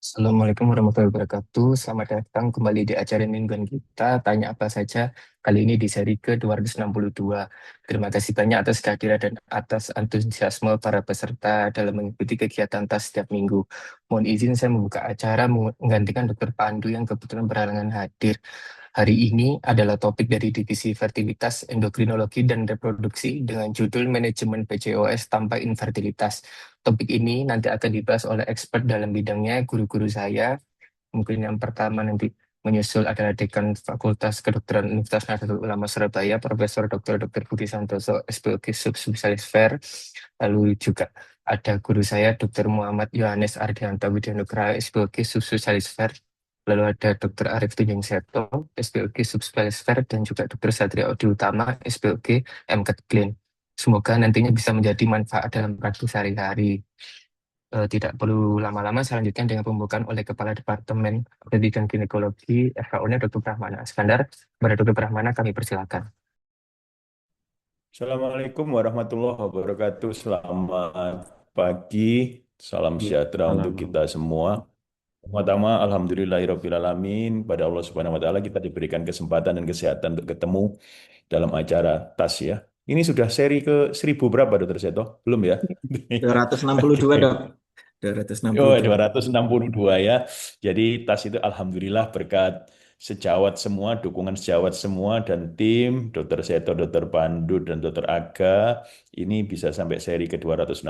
Assalamualaikum warahmatullahi wabarakatuh. Selamat datang kembali di acara mingguan kita. Tanya apa saja. Kali ini di seri ke-262. Terima kasih banyak atas kehadiran dan atas antusiasme para peserta dalam mengikuti kegiatan TAS setiap minggu. Mohon izin saya membuka acara menggantikan Dr. Pandu yang kebetulan berhalangan hadir. Hari ini adalah topik dari Divisi Fertilitas, Endokrinologi, dan Reproduksi dengan judul Manajemen PCOS tanpa Infertilitas. Topik ini nanti akan dibahas oleh expert dalam bidangnya, guru-guru saya. Mungkin yang pertama nanti menyusul adalah Dekan Fakultas Kedokteran Universitas Nahdlatul Ulama Surabaya, Profesor Dr. Budi Santoso, SPOG Subspesialis Ver. Lalu juga ada guru saya, Dr. Muhammad Yohanes Ardianto Widyanugraha, SPOG Subspesialis Ver. Lalu ada Dr. Arif Tunjung Seto, SPOG Subspesialis Ver, dan juga Dr. Satria Odi Utama, SPOG MKet Clean. Semoga nantinya bisa menjadi manfaat dalam praktik sehari-hari. Tidak perlu lama-lama, selanjutnya dengan pembukaan oleh Kepala Departemen Pendidikan Ginekologi FKUNnya Dr. Brahmana Iskandar. Kepada Dr. Brahmana kami persilakan. Assalamualaikum warahmatullahi wabarakatuh. Selamat pagi, salam Iya, sejahtera untuk malam. kita semua. Pertama, alhamdulillahirobbilalamin. Pada Allah Subhanahu Wa Taala kita diberikan kesempatan dan kesehatan untuk ketemu dalam acara TAS ya. Ini sudah seri ke 1000 berapa, Dokter Seto? Belum ya? 262 dok. Oke. Oh, 262. 262 ya. Jadi tas itu alhamdulillah berkat sejawat semua, dukungan sejawat semua dan tim, Dokter Seto, Dokter Pandu, dan Dokter Aga, ini bisa sampai seri ke 262.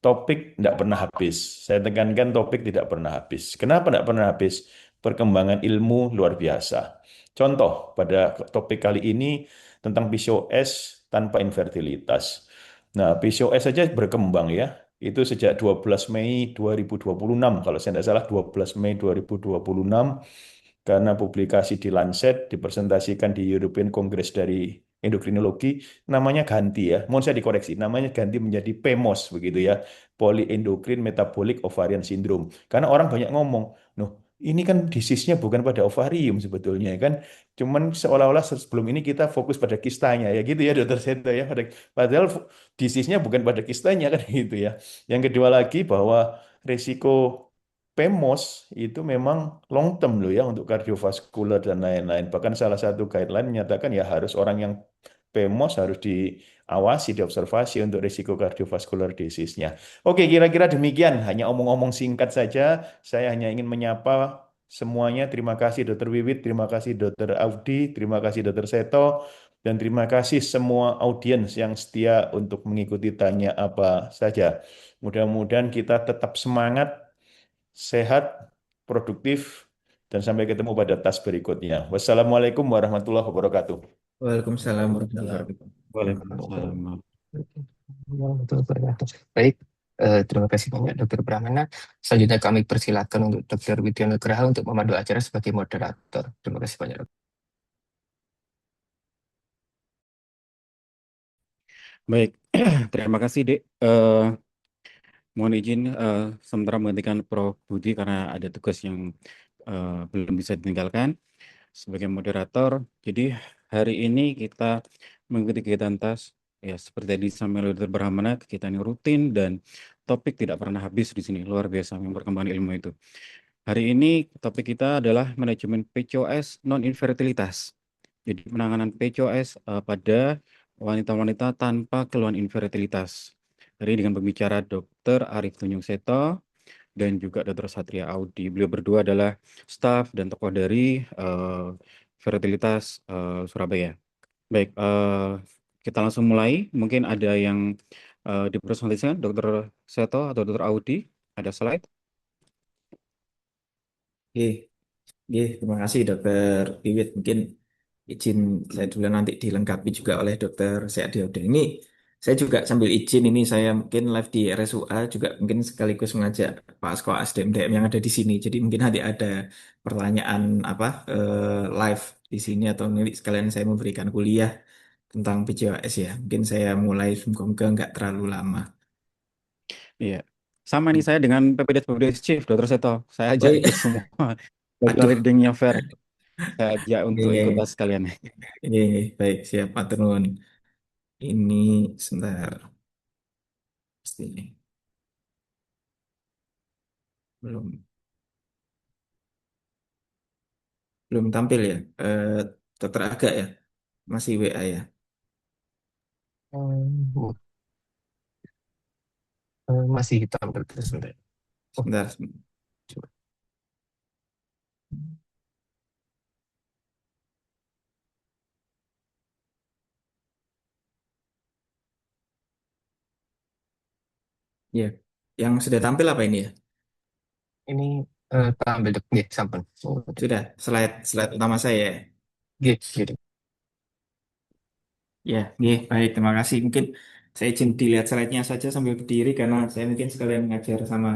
Topik tidak pernah habis. Saya tekankan topik tidak pernah habis. Kenapa tidak pernah habis? Perkembangan ilmu luar biasa. Contoh, pada topik kali ini tentang PCOS tanpa infertilitas. Nah, PCOS saja berkembang ya. Itu sejak 12 Mei 2026, kalau saya tidak salah 12 Mei 2026, karena publikasi di Lancet, dipresentasikan di European Congress dari Endokrinologi, namanya ganti ya, mohon saya dikoreksi, namanya ganti menjadi PEMOS begitu ya, Polyendocrine Metabolic Ovarian Syndrome. Karena orang banyak ngomong, noh ini kan disease-nya bukan pada ovarium sebetulnya kan, cuman seolah-olah sebelum ini kita fokus pada kistanya ya gitu ya Dokter Seto ya, padahal disease-nya bukan pada kistanya kan gitu ya. Yang kedua lagi bahwa risiko PEMOS itu memang long term loh ya untuk kardiovaskular dan lain-lain. Bahkan salah satu guideline menyatakan ya harus orang yang PEMOS harus diawasi, diobservasi untuk risiko kardiovaskular disease-nya. Oke, kira-kira demikian. Hanya omong-omong singkat saja. Saya hanya ingin menyapa semuanya. Terima kasih Dokter Wiwit, terima kasih Dokter Audi, terima kasih Dokter Seto, dan terima kasih semua audiens yang setia untuk mengikuti tanya apa saja. Mudah-mudahan kita tetap semangat, sehat, produktif, dan sampai ketemu pada tas berikutnya. Wassalamualaikum warahmatullahi wabarakatuh. Waalaikumsalam warahmatullahi wabarakatuh. Waalaikumsalam warahmatullahi wabarakatuh. Baik, terima kasih banyak Dr. Brahmana. Selanjutnya kami persilakan untuk Dr. Widyanugraha untuk memandu acara sebagai moderator. Terima kasih banyak, Dok. Baik, terima kasih, Dek. Mohon izin sementara menggantikan Prof. Budi karena ada tugas yang belum bisa ditinggalkan sebagai moderator. Jadi hari ini kita mengikuti kegiatan TAS, ya seperti tadi disampaikan oleh Dr. Brahmana, kegiatan yang rutin dan topik tidak pernah habis di sini. Luar biasa yang perkembangan ilmu itu. Hari ini topik kita adalah manajemen PCOS non-infertilitas. Jadi penanganan PCOS pada wanita-wanita tanpa keluhan infertilitas. Hari ini dengan pembicara Dr. Arif Tunjung Seto dan juga Dr. Satria Audi. Beliau berdua adalah staf dan tokoh dari Fertilitas Surabaya. Baik, kita langsung mulai. Mungkin ada yang dipresentasikan, Dr. Seto atau Dr. Audi. Ada slide? Oke, oke, terima kasih Dokter Wiwit. Mungkin izin saya dulu nanti dilengkapi juga oleh Dokter Seadiodin. Ini saya juga sambil izin ini saya mungkin live di RSUA juga mungkin sekaligus mengajak Pak Asko Asdem yang ada di sini. Jadi mungkin nanti ada pertanyaan apa live di sini atau nanti sekalian saya memberikan kuliah tentang PCOS ya. Mungkin saya mulai semoga nggak terlalu lama. Iya. Sama nih saya dengan PPDS Chief, Dr. Seto. Saya Oh ajak iya, ikut semua. Bagi aduh. leadingnya fair. Saya ajak untuk ikut Ini, tes kalian. ini baik siap Pak Turun. Ini sebentar, pasti ini belum. belum tampil ya, Dokter Aga ya, masih WA ya. Hmm, masih tampil terus sebentar. Oh, Sebentar. coba. Ya, yang sudah tampil apa ini ya? Ini tampil dek, nggih, sampun. Oh, udah. Sudah, slide slide utama saya ya. Nggih, gitu. Ya, nggih, baik, terima kasih. Mungkin saya izin dilihat slide-nya saja sambil berdiri karena saya mungkin sekalian mengajar sama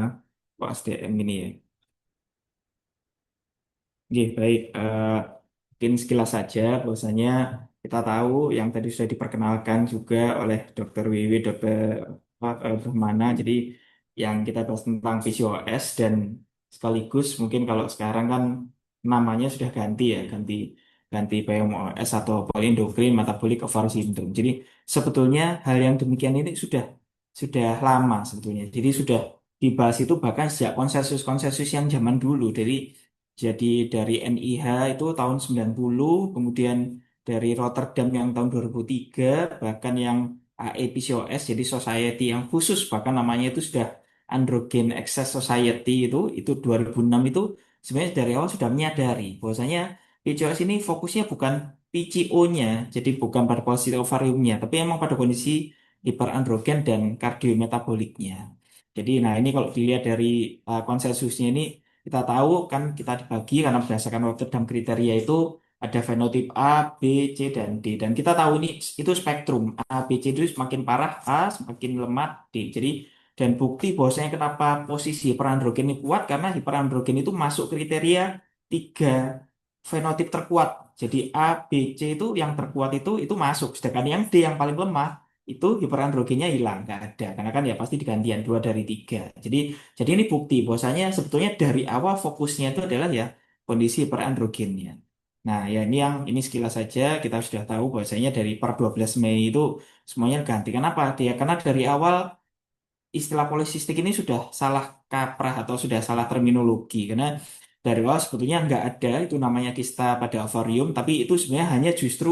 Pak SDM ini ya. Oke, baik. Mungkin sekilas saja bahwasanya kita tahu yang tadi sudah diperkenalkan juga oleh Dr. Wiwi, Dr. Brahmana. Jadi yang kita bahas tentang PCOS dan sekaligus mungkin kalau sekarang kan namanya sudah ganti ya, ganti ganti PMOS atau Polyendokrin Metabolic Overload Syndrome. Jadi sebetulnya hal yang demikian ini sudah lama sebetulnya. Jadi sudah dibahas itu bahkan sejak konsensus-konsensus yang zaman dulu. Jadi dari NIH itu tahun 90, kemudian dari Rotterdam yang tahun 2003, bahkan yang AEPCOS, jadi society yang khusus, bahkan namanya itu sudah Androgen Access Society itu 2006 itu sebenarnya dari awal sudah menyadari bahwasanya PCOS ini fokusnya bukan PCO-nya, jadi bukan pada posisi ovariumnya, tapi memang pada kondisi hiperandrogen dan kardiometaboliknya. Jadi, nah ini kalau dilihat dari konsensusnya ini kita tahu kan kita dibagi karena berdasarkan Rotterdam kriteria itu ada fenotip A, B, C, dan D. Dan kita tahu ini itu spektrum A, B, C itu semakin parah A, semakin lemah D. Jadi dan bukti bahwasanya kenapa posisi hiperandrogen ini kuat karena hiperandrogen itu masuk kriteria tiga fenotip terkuat. Jadi A, B, C itu yang terkuat itu masuk. Sedangkan yang D yang paling lemah itu hiperandrogennya hilang, nggak ada. Karena kan ya pasti digantian dua dari tiga. Jadi ini bukti bahwasanya sebetulnya dari awal fokusnya itu adalah ya kondisi hiperandrogennya. Nah, ya ini sekilas saja kita sudah tahu bahwasanya dari per 12 Mei itu semuanya ganti. Kenapa? Dia karena dari awal istilah polisistik ini sudah salah kaprah atau sudah salah terminologi karena dari awal sebetulnya nggak ada itu namanya kista pada ovarium tapi itu sebenarnya hanya justru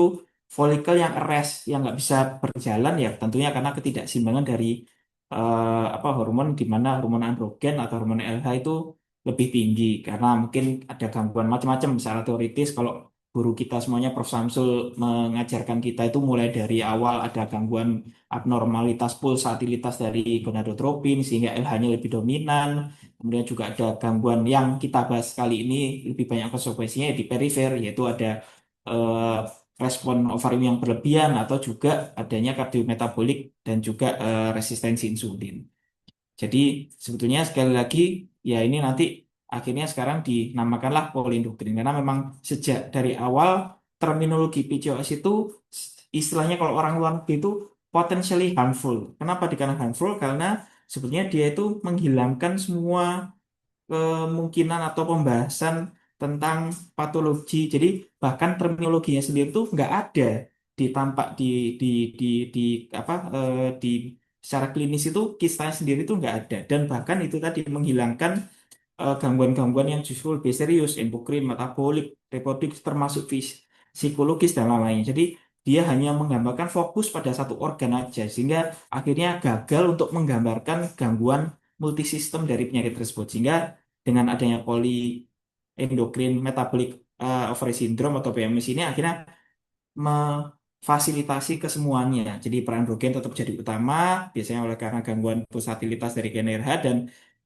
folikel yang arrest yang nggak bisa berjalan ya tentunya karena ketidakseimbangan dari apa hormon di mana hormon androgen atau hormon LH itu lebih tinggi karena mungkin ada gangguan macam-macam secara teoritis kalau guru kita semuanya Prof. Samsul mengajarkan kita itu mulai dari awal ada gangguan abnormalitas pulsatilitas dari gonadotropin sehingga LH-nya lebih dominan. Kemudian juga ada gangguan yang kita bahas kali ini lebih banyak konsekuensinya di perifer yaitu ada eh, respon ovarium yang berlebihan atau juga adanya kardiometabolik dan juga resistensi insulin. Jadi sebetulnya sekali lagi ya ini nanti akhirnya sekarang dinamakanlah polindokrin karena memang sejak dari awal terminologi PCOS itu istilahnya kalau orang luar negeri itu potentially harmful. Kenapa dikatakan harmful? Karena sebetulnya dia itu menghilangkan semua kemungkinan atau pembahasan tentang patologi. Jadi bahkan terminologinya sendiri itu nggak ada ditampak di di di apa di secara klinis itu kistanya sendiri itu nggak ada dan bahkan itu tadi menghilangkan gangguan-gangguan yang justru lebih serius, endokrin, metabolik, reproduktif termasuk psikologis dan lain-lain. Jadi dia hanya menggambarkan fokus pada satu organ aja sehingga akhirnya gagal untuk menggambarkan gangguan multisistem dari penyakit tersebut. Sehingga dengan adanya endokrin metabolic ovary syndrome atau PMS ini akhirnya memfasilitasi kesemuanya. Jadi peran androgen tetap jadi utama, biasanya oleh karena gangguan pulsatilitas dari gen RH dan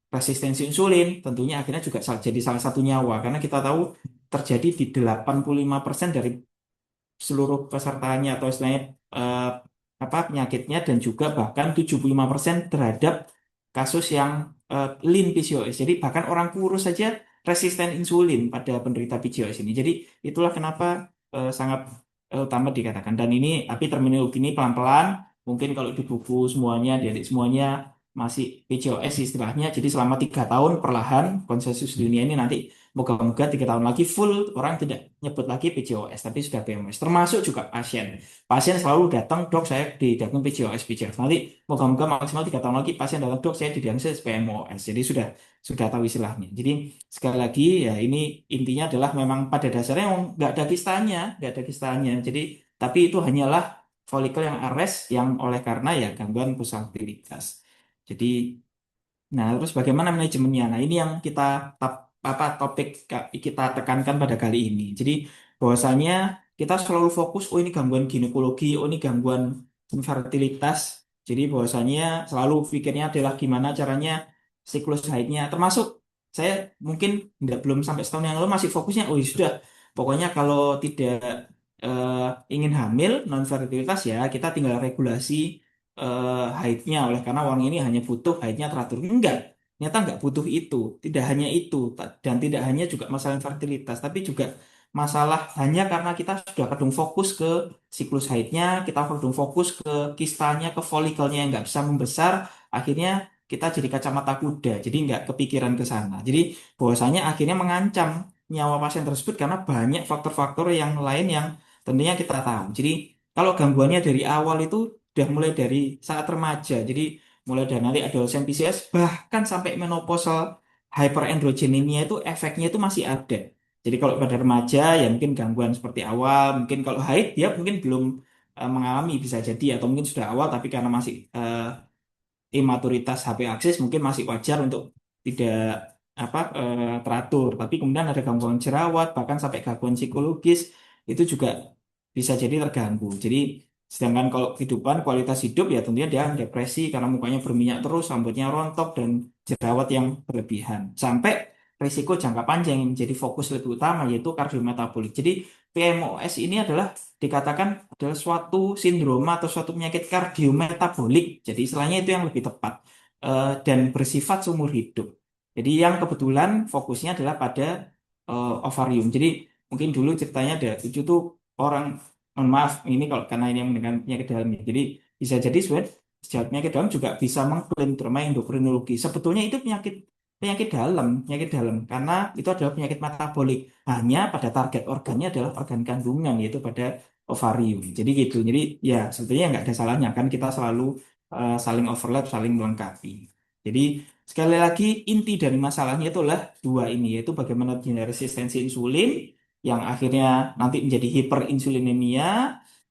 resistensi insulin tentunya akhirnya juga jadi salah satu nyawa karena kita tahu terjadi di 85% dari seluruh pesertanya atau istilahnya eh, apa penyakitnya dan juga bahkan 75% terhadap kasus yang lean PCOS. Jadi bahkan orang kurus saja resisten insulin pada penderita PCOS ini. Jadi itulah kenapa sangat utama dikatakan. Dan ini tapi terminologi ini pelan-pelan mungkin kalau di buku semuanya, di semuanya masih PCOS istilahnya. Jadi selama 3 tahun perlahan konsensus dunia ini nanti moga-moga 3 tahun lagi full orang tidak nyebut lagi PCOS tapi sudah PMS. Termasuk juga pasien. Pasien selalu datang, dok saya didiagnosis PCOS. Nanti moga-moga maksimal 3 tahun lagi pasien datang, dok saya didiagnosis PMOS. Jadi sudah tahu istilahnya. Jadi sekali lagi ya ini intinya adalah memang pada dasarnya nggak ada kistanya. Jadi tapi itu hanyalah folikel yang ares yang oleh karena ya gangguan pusat aktivitas. Jadi, nah terus bagaimana manajemennya? Nah ini yang kita topik kita tekankan pada kali ini. Jadi bahwasanya kita selalu fokus, oh ini gangguan ginekologi, oh ini gangguan infertilitas. Jadi bahwasanya selalu pikirnya adalah gimana caranya siklus haidnya. Termasuk saya mungkin belum sampai setahun yang lalu masih fokusnya, oh ya sudah, pokoknya kalau tidak eh, ingin hamil non fertilitas ya kita tinggal regulasi haidnya oleh karena orang ini hanya butuh haidnya teratur. Enggak, ternyata enggak butuh itu. Tidak hanya itu dan tidak hanya juga masalah infertilitas, tapi juga masalah hanya karena kita sudah kadung fokus ke siklus haidnya, kita kadung fokus ke kistanya, ke folikelnya yang nggak bisa membesar, akhirnya kita jadi kacamata kuda, jadi nggak kepikiran ke sana. Jadi bahwasanya akhirnya mengancam nyawa pasien tersebut karena banyak faktor-faktor yang lain yang tentunya kita tahu. Jadi kalau gangguannya dari awal itu udah mulai dari saat remaja. Jadi mulai dari nanti adolescent PCOS bahkan sampai menopausal hyperandrogenemia itu efeknya itu masih ada. Jadi kalau pada remaja ya mungkin gangguan seperti awal, mungkin kalau haid dia mungkin belum mengalami bisa jadi atau mungkin sudah awal tapi karena masih imaturitas HP aksis mungkin masih wajar untuk tidak teratur. Tapi kemudian ada gangguan jerawat bahkan sampai gangguan psikologis itu juga bisa jadi terganggu. Jadi sedangkan kalau kehidupan kualitas hidup ya tentunya dia depresi karena mukanya berminyak terus, rambutnya rontok dan jerawat yang berlebihan. Sampai risiko jangka panjang yang menjadi fokus lebih utama yaitu kardiometabolik. Jadi PMOS ini adalah dikatakan adalah suatu sindroma atau suatu penyakit kardiometabolik. Jadi istilahnya itu yang lebih tepat dan bersifat seumur hidup. Jadi yang kebetulan fokusnya adalah pada ovarium. Jadi mungkin dulu ceritanya ada 7 tuh orang, mohon maaf ini kalau karena ini yang dengan penyakit dalam ya. Jadi bisa jadi sebenarnya sejak penyakit dalam juga bisa mengklaim terutama endokrinologi. Sebetulnya itu penyakit dalam karena itu adalah penyakit metabolik. Hanya pada target organnya adalah organ kandungan yaitu pada ovarium. Jadi gitu. Jadi ya sebetulnya nggak ada salahnya kan kita selalu saling overlap, saling melengkapi. Jadi sekali lagi inti dari masalahnya itulah dua ini yaitu bagaimana terjadi resistensi insulin yang akhirnya nanti menjadi hiperinsulinemia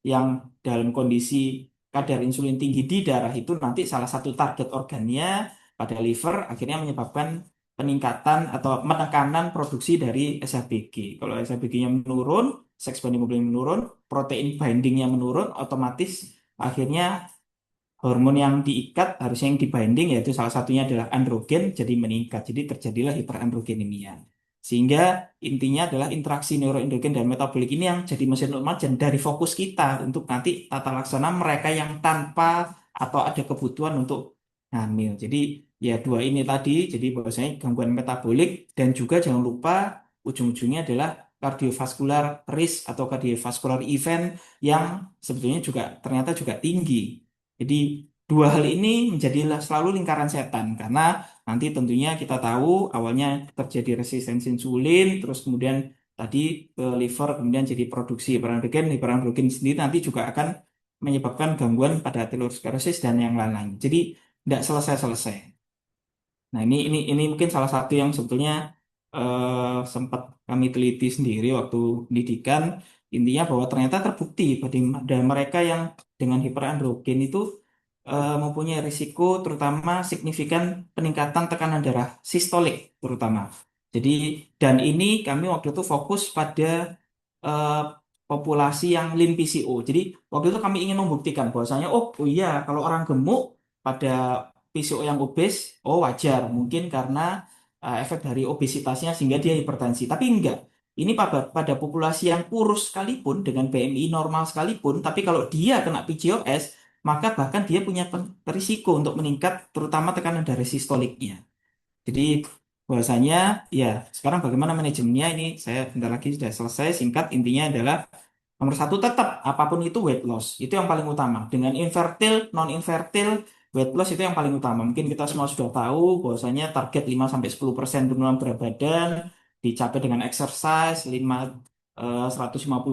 yang dalam kondisi kadar insulin tinggi di darah itu nanti salah satu target organnya pada liver akhirnya menyebabkan peningkatan atau penekanan produksi dari SHBG. Kalau SHBG-nya menurun, sex binding globulin menurun, protein bindingnya menurun, otomatis akhirnya hormon yang diikat harusnya yang dibinding yaitu salah satunya adalah androgen jadi meningkat. Jadi terjadilah hiperandrogenemia. Sehingga intinya adalah interaksi neuroendrogen dan metabolik ini yang jadi mesin utama dan dari fokus kita untuk nanti tata laksana mereka yang tanpa atau ada kebutuhan untuk hamil. Jadi ya dua ini tadi, jadi bahwasanya gangguan metabolik dan juga jangan lupa ujung-ujungnya adalah kardiovaskular risk atau kardiovaskular event yang sebetulnya juga ternyata juga tinggi. Jadi dua hal ini menjadilah selalu lingkaran setan karena nanti tentunya kita tahu awalnya terjadi resistensi insulin, terus kemudian tadi ke liver, kemudian jadi produksi hiperandrogen. Hiperandrogen sendiri nanti juga akan menyebabkan gangguan pada aterosklerosis dan yang lain-lain. Jadi tidak selesai-selesai. Nah ini mungkin salah satu yang sebetulnya sempat kami teliti sendiri waktu pendidikan. Intinya bahwa ternyata terbukti pada mereka yang dengan hiperandrogen itu mempunyai risiko terutama signifikan peningkatan tekanan darah sistolik terutama. Jadi dan ini kami waktu itu fokus pada eh, populasi yang lean PCO. Jadi waktu itu kami ingin membuktikan bahwasanya oh iya kalau orang gemuk pada PCO yang obes oh wajar mungkin karena efek dari obesitasnya sehingga dia hipertensi. Tapi enggak. Ini pada populasi yang kurus sekalipun dengan BMI normal sekalipun, tapi kalau dia kena PCOS maka bahkan dia punya risiko untuk meningkat terutama tekanan darah sistoliknya. Jadi bahwasanya ya sekarang bagaimana manajemennya ini saya bentar lagi sudah selesai singkat intinya adalah nomor satu tetap apapun itu weight loss itu yang paling utama dengan infertil non infertil weight loss itu yang paling utama. Mungkin kita semua sudah tahu bahwasanya target 5-10% penurunan berat badan dicapai dengan exercise 150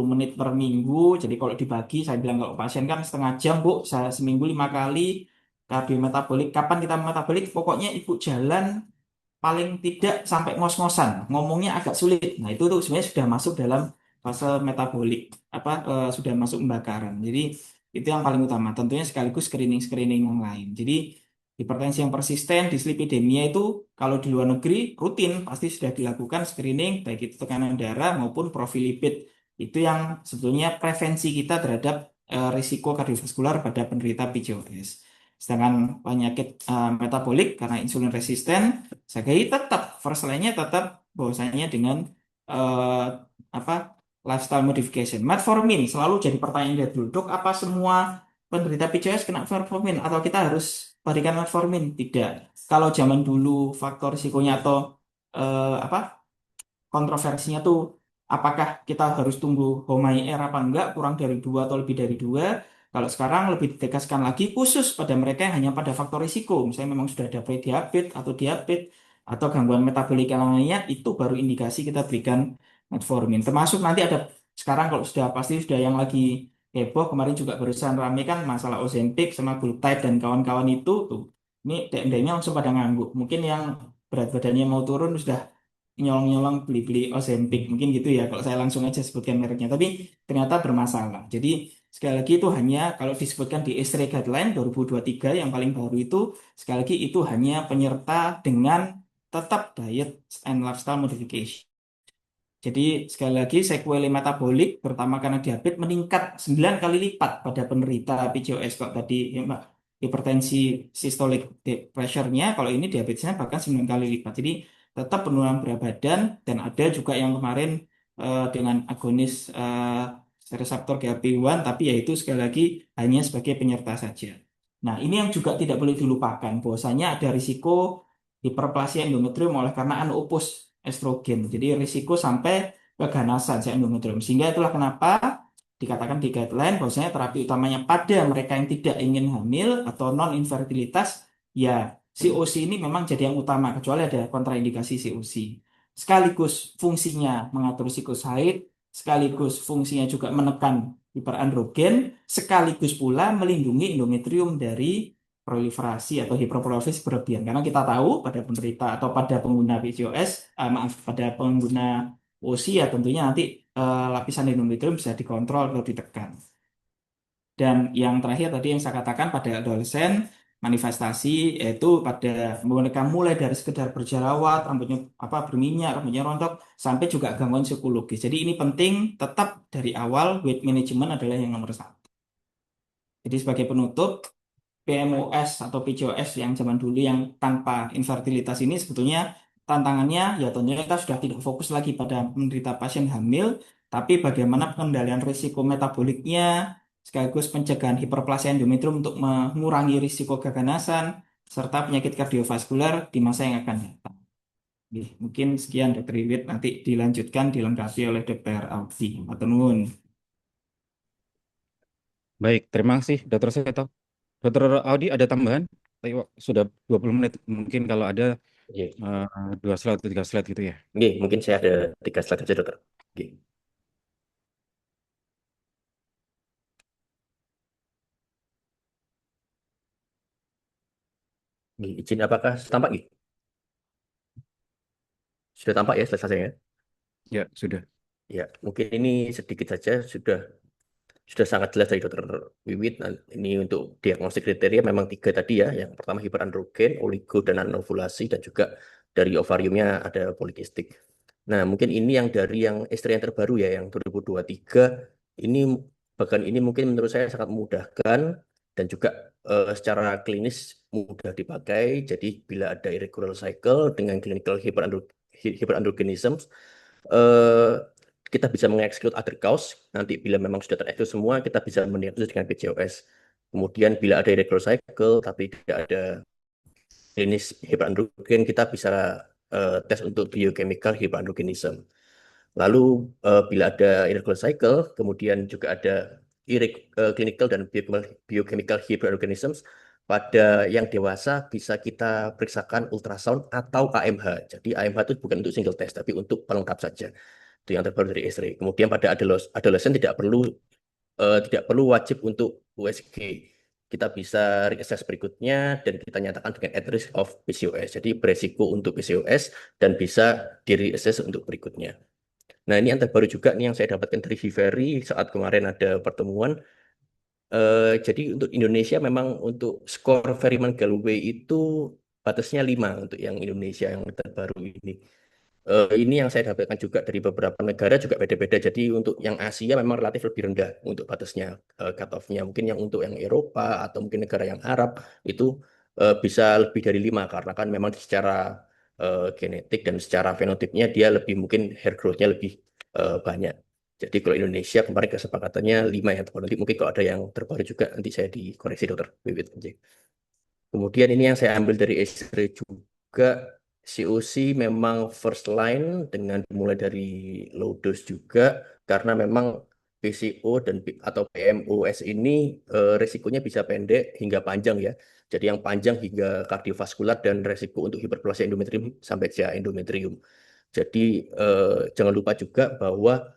menit per minggu. Jadi kalau dibagi, saya bilang kalau pasien kan setengah jam, Bu, saya seminggu 5 kali kardio metabolik. Kapan kita metabolik? Pokoknya ibu jalan paling tidak sampai ngos-ngosan, ngomongnya agak sulit. Nah, itu tuh sebenarnya sudah masuk dalam fase metabolik, sudah masuk pembakaran. Jadi itu yang paling utama. Tentunya sekaligus screening-screening yang lain. Jadi hipertensi yang persisten, dislipidemia itu kalau di luar negeri rutin pasti sudah dilakukan screening baik itu tekanan darah maupun profil lipid. Itu yang sebetulnya prevensi kita terhadap risiko kardiovaskular pada penderita PCOS. Sedangkan penyakit metabolik karena insulin resisten, Sagai tetap first line-nya tetap bahwasanya dengan eh, apa lifestyle modification. Metformin selalu jadi pertanyaan dari dulu. Dok, apa semua penderita PCOS kena metformin atau kita harus berikan metformin? Tidak. Kalau zaman dulu faktor risikonya atau apa kontroversinya tuh apakah kita harus tunggu Homair apa enggak, kurang dari 2 atau lebih dari 2. Kalau sekarang lebih ditegaskan lagi khusus pada mereka yang hanya pada faktor risiko, misalnya memang sudah ada prediabetes atau diabetes atau gangguan metabolik yang lainnya, itu baru indikasi kita berikan metformin. Termasuk nanti ada sekarang kalau sudah pasti sudah yang lagi heboh kemarin juga barusan rame kan masalah Ozempic sama Glutide dan kawan-kawan itu tuh. Ini DM-nya langsung pada ngangguk. Mungkin yang berat badannya mau turun sudah nyolong-nyolong beli-beli Ozempic mungkin gitu ya kalau saya langsung aja sebutkan mereknya tapi ternyata bermasalah. Jadi sekali lagi itu hanya kalau disebutkan di ISRI Guideline 2023 yang paling baru itu sekali lagi itu hanya penyerta dengan tetap diet and lifestyle modification. Jadi sekali lagi sequelae metabolik terutama karena diabetes meningkat 9 kali lipat pada penderita PCOS kok tadi ya, Mbak. Hipertensi systolic pressure-nya kalau ini diabetesnya bahkan 9 kali lipat. Jadi tetap penurunan berat badan dan ada juga yang kemarin dengan agonis reseptor GLP-1 tapi yaitu sekali lagi hanya sebagai penyerta saja. Nah, ini yang juga tidak boleh dilupakan bahwasanya ada risiko hiperplasia endometrium oleh karena anupus estrogen. Jadi risiko sampai keganasan si endometrium. Sehingga itulah kenapa dikatakan di guideline bahwasanya terapi utamanya pada mereka yang tidak ingin hamil atau non infertilitas ya COC ini memang jadi yang utama kecuali ada kontraindikasi COC. Sekaligus fungsinya mengatur siklus haid, sekaligus fungsinya juga menekan hiperandrogen, sekaligus pula melindungi endometrium dari proliferasi atau hiperproliferatif berlebihan. Karena kita tahu pada penderita atau pada pengguna PCOS, maaf, pada pengguna OC ya tentunya nanti lapisan endometrium bisa dikontrol atau ditekan. Dan yang terakhir tadi yang saya katakan pada adolesen manifestasi yaitu pada mereka mulai dari sekedar berjerawat, rambutnya berminyak, rambutnya rontok sampai juga gangguan psikologis. Jadi ini penting tetap dari awal weight management adalah yang nomor 1. Jadi sebagai penutup PMOS atau PCOS yang zaman dulu yang tanpa infertilitas ini sebetulnya tantangannya ya tentunya kita sudah tidak fokus lagi pada menderita pasien hamil, tapi bagaimana pengendalian risiko metaboliknya sekaligus pencegahan hiperplasia endometrium untuk mengurangi risiko keganasan serta penyakit kardiovaskular di masa yang akan datang. Oke, mungkin sekian Dr. Iwit, nanti dilanjutkan dilengkapi oleh Dr. Audi. Matur nuwun. Baik, terima kasih Dr. Seto. Dr. Audi ada tambahan? Ayo, sudah 20 menit. Mungkin kalau ada Iya. 2 slide atau 3 slide gitu ya. Oke, mungkin saya ada 3 slide aja, dokter. Oke. Oke, izin apakah tampak? Oke? Sudah tampak ya slide saya? Ya, sudah. Ya, mungkin ini sedikit saja sudah sangat jelas dari dokter Wiwit. Nah, ini untuk diagnostik kriteria memang 3 tadi ya. Yang pertama hiperandrogen, oligo dan anovulasi dan juga dari ovariumnya ada polikistik. Nah, mungkin ini yang dari yang istri yang terbaru ya, yang 2023 ini bahkan ini mungkin menurut saya sangat memudahkan dan juga secara klinis mudah dipakai. Jadi bila ada irregular cycle dengan clinical hyperandrogenism, eh, kita bisa mengeksklut other cause. Nanti bila memang sudah tereksklut semua, kita bisa mendiagnosis dengan PCOS. Kemudian bila ada irregular cycle tapi tidak ada klinis hiperandrogen, kita bisa tes untuk biochemical hyperandrogenism. Lalu bila ada irregular cycle, kemudian juga ada clinical dan biochemical hyperandrogenism, pada yang dewasa bisa kita periksakan ultrasound atau AMH. Jadi AMH itu bukan untuk single test, tapi untuk pelengkap saja. Itu yang terbaru dari X-ray. Kemudian pada adolescent tidak perlu wajib untuk USG. Kita bisa reassess berikutnya dan kita nyatakan dengan at risk of PCOS. Jadi beresiko untuk PCOS dan bisa di-reassess untuk berikutnya. Nah, ini yang terbaru juga nih yang saya dapatkan dari Viveri saat kemarin ada pertemuan. Jadi untuk Indonesia memang untuk skor Ferryman Gallwey itu batasnya 5 untuk yang Indonesia yang terbaru ini. Ini yang saya dapatkan juga dari beberapa negara juga beda-beda. Jadi untuk yang Asia memang relatif lebih rendah untuk batasnya cut-off-nya. Mungkin yang untuk yang Eropa atau mungkin negara yang Arab itu bisa lebih dari 5 karena kan memang secara genetik dan secara fenotipnya dia lebih mungkin hair growth-nya lebih banyak. Jadi kalau Indonesia kemarin kesepakatannya 5 yang terbaru. Nanti mungkin kalau ada yang terbaru juga nanti saya dikoreksi dokter Wiwit. Kemudian ini yang saya ambil dari X-ray juga, COC memang first line dengan dimulai dari low dose juga karena memang PCO atau PMOS ini resikonya bisa pendek hingga panjang ya. Jadi yang panjang hingga kardiovaskular dan resiko untuk hiperplasia endometrium sampai CA endometrium. Jadi jangan lupa juga bahwa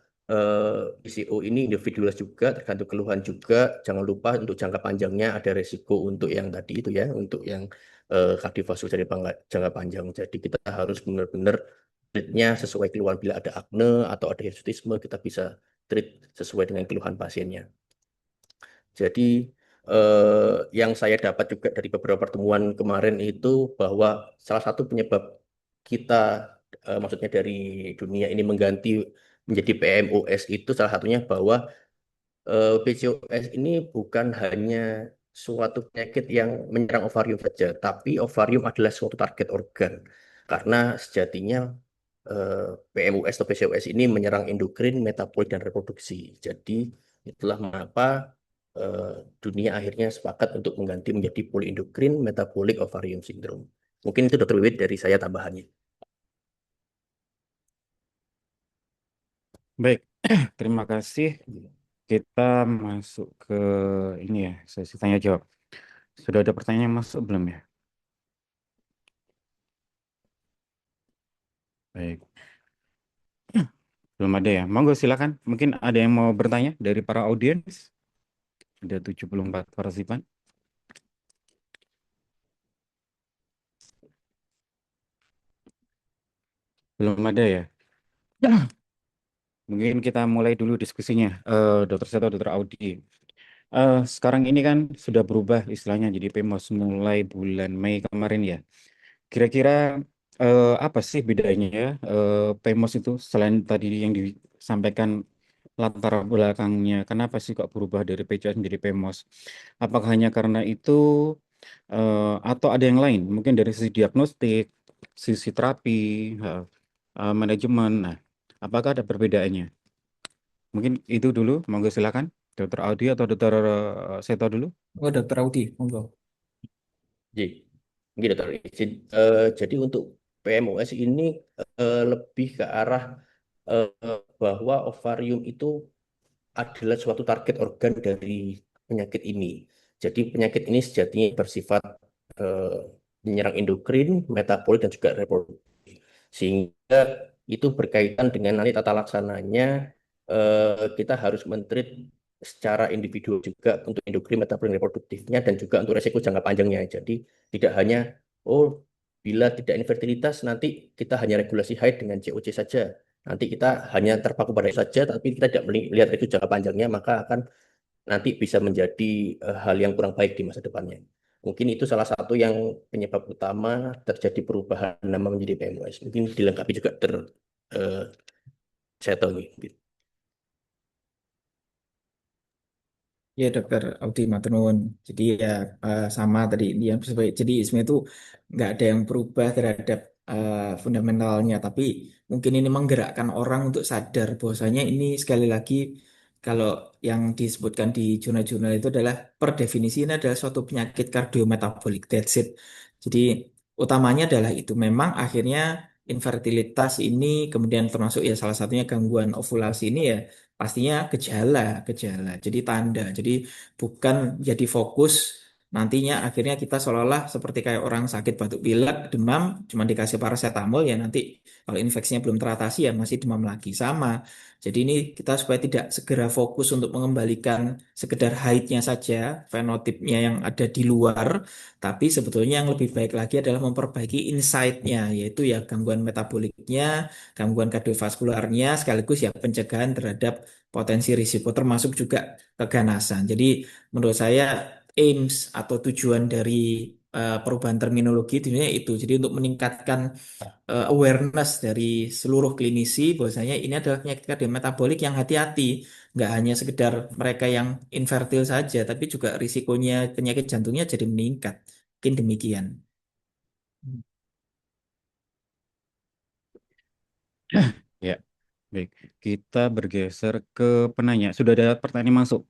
PCO ini individualis juga, tergantung keluhan juga. Jangan lupa untuk jangka panjangnya ada resiko untuk yang tadi itu ya, untuk yang kardiovaskular jangka panjang. Jadi kita harus benar-benar treatnya sesuai keluhan. Bila ada akne atau ada hirsutisme, kita bisa treat sesuai dengan keluhan pasiennya. Jadi yang saya dapat juga dari beberapa pertemuan kemarin itu bahwa salah satu penyebab kita, maksudnya dari dunia ini mengganti menjadi PMOS itu salah satunya bahwa PCOS ini bukan hanya suatu penyakit yang menyerang ovarium saja, tapi ovarium adalah suatu target organ. Karena sejatinya PMOS atau PCOS ini menyerang endokrin, metabolik, dan reproduksi. Jadi itulah mengapa dunia akhirnya sepakat untuk mengganti menjadi polyendokrin metabolic ovarium syndrome. Mungkin itu Dr. Wiwit dari saya tambahannya. Baik, terima kasih. Kita masuk ke ini ya, sesi tanya jawab. Sudah ada pertanyaan yang masuk belum ya? Baik, belum ada ya. Monggo silakan. Mungkin ada yang mau bertanya dari para audiens. Ada 74 partisipan. Belum ada ya. Mungkin kita mulai dulu diskusinya. Dr. Seto, Dr. Audi. Sekarang ini kan sudah berubah istilahnya jadi PEMOS mulai bulan Mei kemarin ya. Kira-kira apa sih bedanya ya PEMOS itu selain tadi yang disampaikan latar belakangnya, kenapa sih kok berubah dari PCOS menjadi PEMOS? Apakah hanya karena itu atau ada yang lain? Mungkin dari sisi diagnostik, sisi terapi, manajemen. Nah, apakah ada perbedaannya? Mungkin itu dulu, monggo silakan. Dr. Audi atau Dr. Seto dulu. Oh, Dokter Audi, monggo. Jadi, mungkin Dr. izin. Jadi untuk PMOS ini lebih ke arah bahwa ovarium itu adalah suatu target organ dari penyakit ini. Jadi penyakit ini sejatinya bersifat eh, menyerang endokrin, metabolik, dan juga reproduksi. Sehingga itu berkaitan dengan nanti tata laksananya kita harus mentreat secara individu juga untuk endokrin, metabolik, reproduktifnya dan juga untuk resiko jangka panjangnya. Jadi tidak hanya bila tidak infertilitas nanti kita hanya regulasi haid dengan COC saja. Nanti kita hanya terpaku pada itu saja, tapi kita tidak melihat itu jangka panjangnya, maka akan nanti bisa menjadi hal yang kurang baik di masa depannya. Mungkin itu salah satu yang penyebab utama terjadi perubahan nama menjadi PMOS. Mungkin dilengkapi juga saya tahu gitu. Ya, Dokter Audi matur nuwun. Jadi ya sama tadi yang sebaik. Jadi sebenarnya itu nggak ada yang berubah terhadap fundamentalnya, tapi mungkin ini menggerakkan orang untuk sadar bahwasanya ini sekali lagi kalau yang disebutkan di jurnal-jurnal itu adalah per definisi ini adalah suatu penyakit kardiometabolic. That's it. Jadi utamanya adalah itu. Memang akhirnya infertilitas ini kemudian termasuk ya salah satunya gangguan ovulasi ini ya pastinya gejala, gejala. Jadi tanda. Jadi bukan jadi fokus nantinya akhirnya kita seolah-olah seperti kayak orang sakit batuk pilek, demam, cuma dikasih paracetamol ya nanti kalau infeksinya belum teratasi ya masih demam lagi sama. Jadi ini kita supaya tidak segera fokus untuk mengembalikan sekedar haidnya saja, fenotipnya yang ada di luar, tapi sebetulnya yang lebih baik lagi adalah memperbaiki inside-nya, yaitu ya gangguan metaboliknya, gangguan kardiovaskularnya, sekaligus ya pencegahan terhadap potensi risiko termasuk juga keganasan. Jadi menurut saya aims atau tujuan dari perubahan terminologi di dunia itu. Jadi untuk meningkatkan awareness dari seluruh klinisi bahwasanya ini adalah penyakit kardiometabolik yang hati-hati. Nggak hanya sekedar mereka yang infertil saja, tapi juga risikonya penyakit jantungnya jadi meningkat. Mungkin demikian. Ya, baik. Kita bergeser ke penanya. Sudah ada pertanyaan masuk.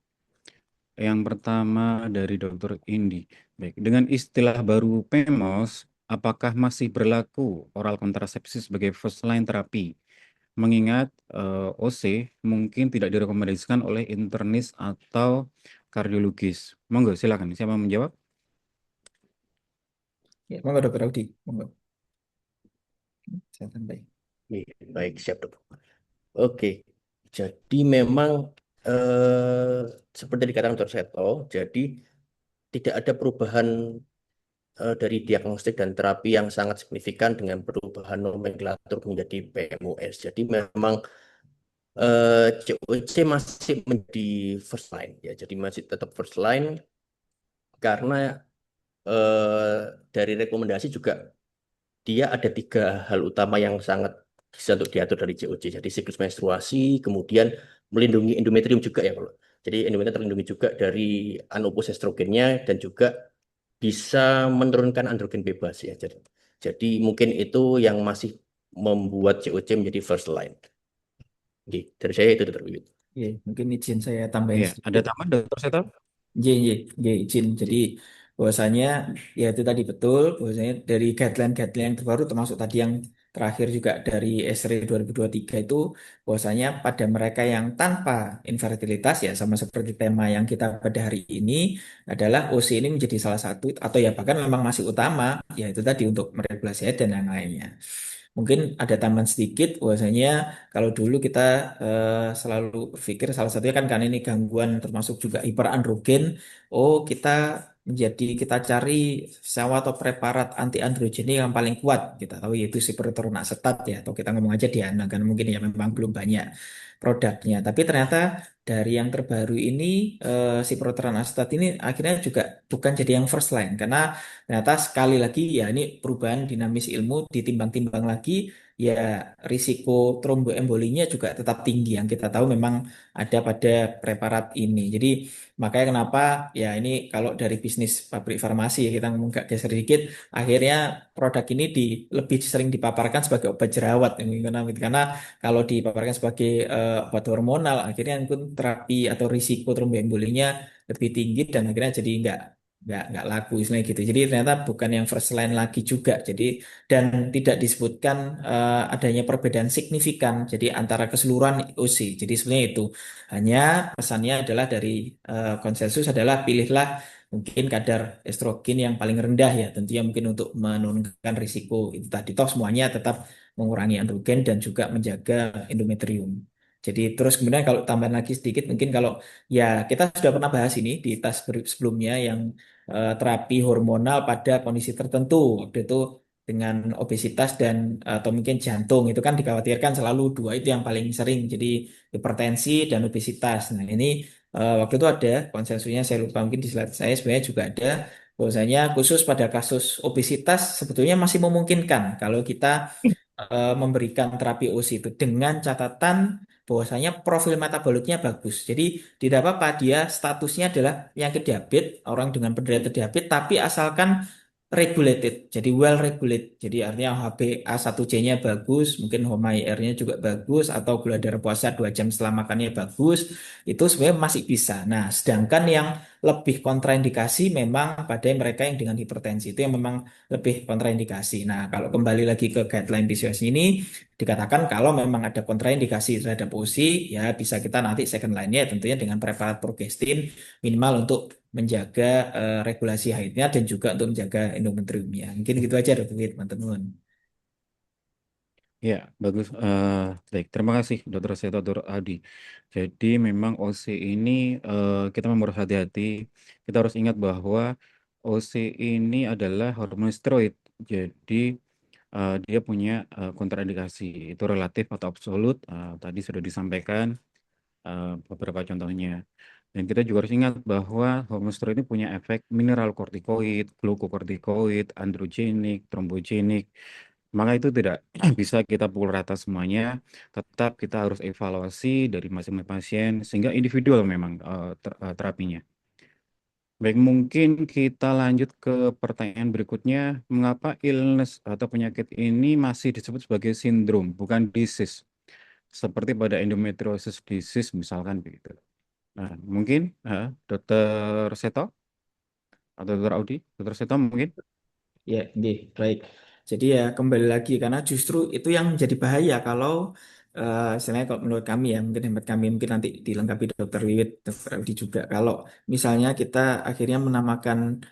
Yang pertama dari Dr. Indi. Baik, dengan istilah baru PEMOS, apakah masih berlaku oral kontrasepsi sebagai first line terapi? Mengingat OC mungkin tidak direkomendasikan oleh internis atau kardiologis. Monggo, silakan. Siapa yang menjawab? Ya, monggo Dokter Audi. Monggo. Saya tambahin. Baik, siap dok. Oke, jadi memang seperti dikatakan Dr. Seto, jadi tidak ada perubahan dari diagnostik dan terapi yang sangat signifikan dengan perubahan nomenklatur menjadi PMOS. Jadi memang COC masih menjadi first line ya, jadi masih tetap first line karena dari rekomendasi juga dia ada 3 hal utama yang sangat bisa untuk diatur dari COC. Jadi siklus menstruasi, kemudian melindungi endometrium juga ya kalau. Jadi endometrium terlindungi juga dari anopus estrogennya dan juga bisa menurunkan androgen bebas ya. Jadi mungkin itu yang masih membuat COC menjadi first line. Oke, dari saya itu Dr. Wiwit. Oke, mungkin izin saya tambahin Ya, ada sedikit. tambahan Dr. Seto? Izin. Jadi bahwasanya ya itu tadi betul bahwasanya dari guideline-guideline yang terbaru termasuk tadi yang terakhir juga dari ESRI 2023 itu bahwasanya pada mereka yang tanpa infertilitas ya sama seperti tema yang kita pada hari ini adalah OC ini menjadi salah satu atau ya bahkan memang masih utama ya itu tadi untuk meregulasi haid dan yang lainnya. Mungkin ada tambahan sedikit bahwasanya kalau dulu kita selalu berpikir salah satunya kan karena ini gangguan termasuk juga hiperandrogen. Oh, kita cari sewa atau preparat anti androgen yang paling kuat. Kita tahu yaitu siproteron asetat ya atau kita ngomong aja Diana kan mungkin ya memang belum banyak produknya. Tapi ternyata dari yang terbaru ini siproteron asetat ini akhirnya juga bukan jadi yang first line karena ternyata sekali lagi ya ini perubahan dinamis ilmu ditimbang-timbang lagi ya risiko tromboembolinya juga tetap tinggi yang kita tahu memang ada pada preparat ini. Jadi makanya kenapa ya ini kalau dari bisnis pabrik farmasi ya kita ngomong gak geser sedikit akhirnya produk ini lebih sering dipaparkan sebagai obat jerawat ya, karena kalau dipaparkan sebagai obat hormonal akhirnya pun terapi atau risiko tromboembolinya lebih tinggi dan akhirnya jadi nggak laku istilahnya gitu. Jadi ternyata bukan yang first line lagi juga. Jadi dan tidak disebutkan adanya perbedaan signifikan. Jadi antara keseluruhan OC. Jadi sebenarnya itu hanya pesannya adalah dari konsensus adalah pilihlah mungkin kadar estrogen yang paling rendah ya. Tentunya mungkin untuk menurunkan risiko itu tadi. Toh semuanya tetap mengurangi androgen dan juga menjaga endometrium. Jadi terus kemudian kalau tambahan lagi sedikit mungkin kalau ya kita sudah pernah bahas ini di tas sebelumnya yang terapi hormonal pada kondisi tertentu. Waktu itu dengan obesitas dan atau mungkin jantung itu kan dikhawatirkan selalu dua itu yang paling sering. Jadi hipertensi dan obesitas. Nah ini waktu itu ada konsensusnya saya lupa mungkin di slide saya sebenarnya juga ada bahwasanya khusus pada kasus obesitas sebetulnya masih memungkinkan kalau kita memberikan terapi OC itu dengan catatan bahwasanya profil metaboliknya bagus. Jadi tidak apa-apa dia statusnya adalah penyakit diabetes, orang dengan penderita diabetes tapi asalkan regulated, jadi well regulated. Jadi artinya HbA1c-nya bagus, mungkin HOMA-IR-nya juga bagus atau gula darah puasa 2 jam setelah makannya bagus, itu sebenarnya masih bisa. Nah, sedangkan yang lebih kontraindikasi memang pada mereka yang dengan hipertensi itu yang memang lebih kontraindikasi. Nah, kalau kembali lagi ke guideline PCOS ini dikatakan kalau memang ada kontraindikasi terhadap USI ya bisa kita nanti second line-nya tentunya dengan preparat progestin minimal untuk menjaga regulasi haidnya dan juga untuk menjaga endometriumnya. Mungkin gitu aja Dr. Wid, teman-teman. Ya, bagus. Baik, terima kasih Dr. Seto, Dr. Adi. Jadi memang OC ini kita memang harus hati-hati. Kita harus ingat bahwa OC ini adalah hormon steroid. Jadi dia punya kontraindikasi. Itu relatif atau absolut. Tadi sudah disampaikan beberapa contohnya. Dan kita juga harus ingat bahwa hormon steroid ini punya efek mineral kortikoid, glukokortikoid, androgenik, trombogenik. Maka itu tidak bisa kita pukul rata semuanya, tetap kita harus evaluasi dari masing-masing pasien sehingga individual memang terapinya. Baik, mungkin kita lanjut ke pertanyaan berikutnya. Mengapa illness atau penyakit ini masih disebut sebagai sindrom, bukan disease? Seperti pada endometriosis disease misalkan begitu. Nah, mungkin Dokter Seto atau Dokter Audi, Dokter Seto mungkin. Ya, baik. Jadi ya kembali lagi karena justru itu yang menjadi bahaya kalau istilahnya kalau menurut kami ya mungkin hemat kami mungkin nanti dilengkapi Dokter Wiwit, Dokter Audi juga kalau misalnya kita akhirnya menamakan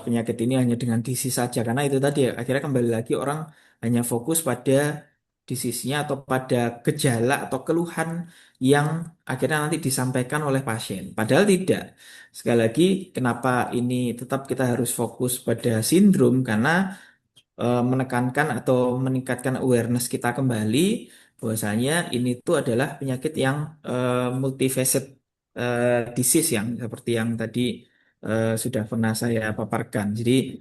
penyakit ini hanya dengan disease saja karena itu tadi ya akhirnya kembali lagi orang hanya fokus pada disease-nya atau pada gejala atau keluhan yang akhirnya nanti disampaikan oleh pasien. Padahal tidak. Sekali lagi, kenapa ini tetap kita harus fokus pada sindrom karena menekankan atau meningkatkan awareness kita kembali bahwasanya ini tuh adalah penyakit yang multifaceted disease yang seperti yang tadi sudah pernah saya paparkan. Jadi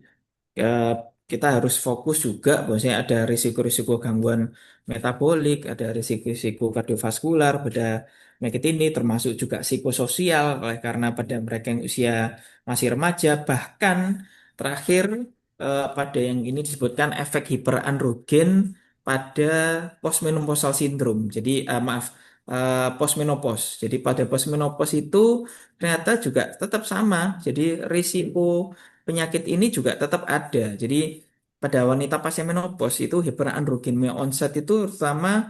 eh, kita harus fokus juga bahwasanya ada risiko-risiko gangguan metabolik, ada risiko-risiko kardiovaskular pada penyakit ini, termasuk juga psikososial, oleh karena pada mereka yang usia masih remaja, bahkan terakhir pada yang ini disebutkan efek hiperandrogen pada postmenopausal syndrome. Jadi maaf, postmenopause. Jadi pada postmenopause itu ternyata juga tetap sama. Jadi risiko penyakit ini juga tetap ada. Jadi pada wanita pasien menopause itu hiperandrogenemia onset itu terutama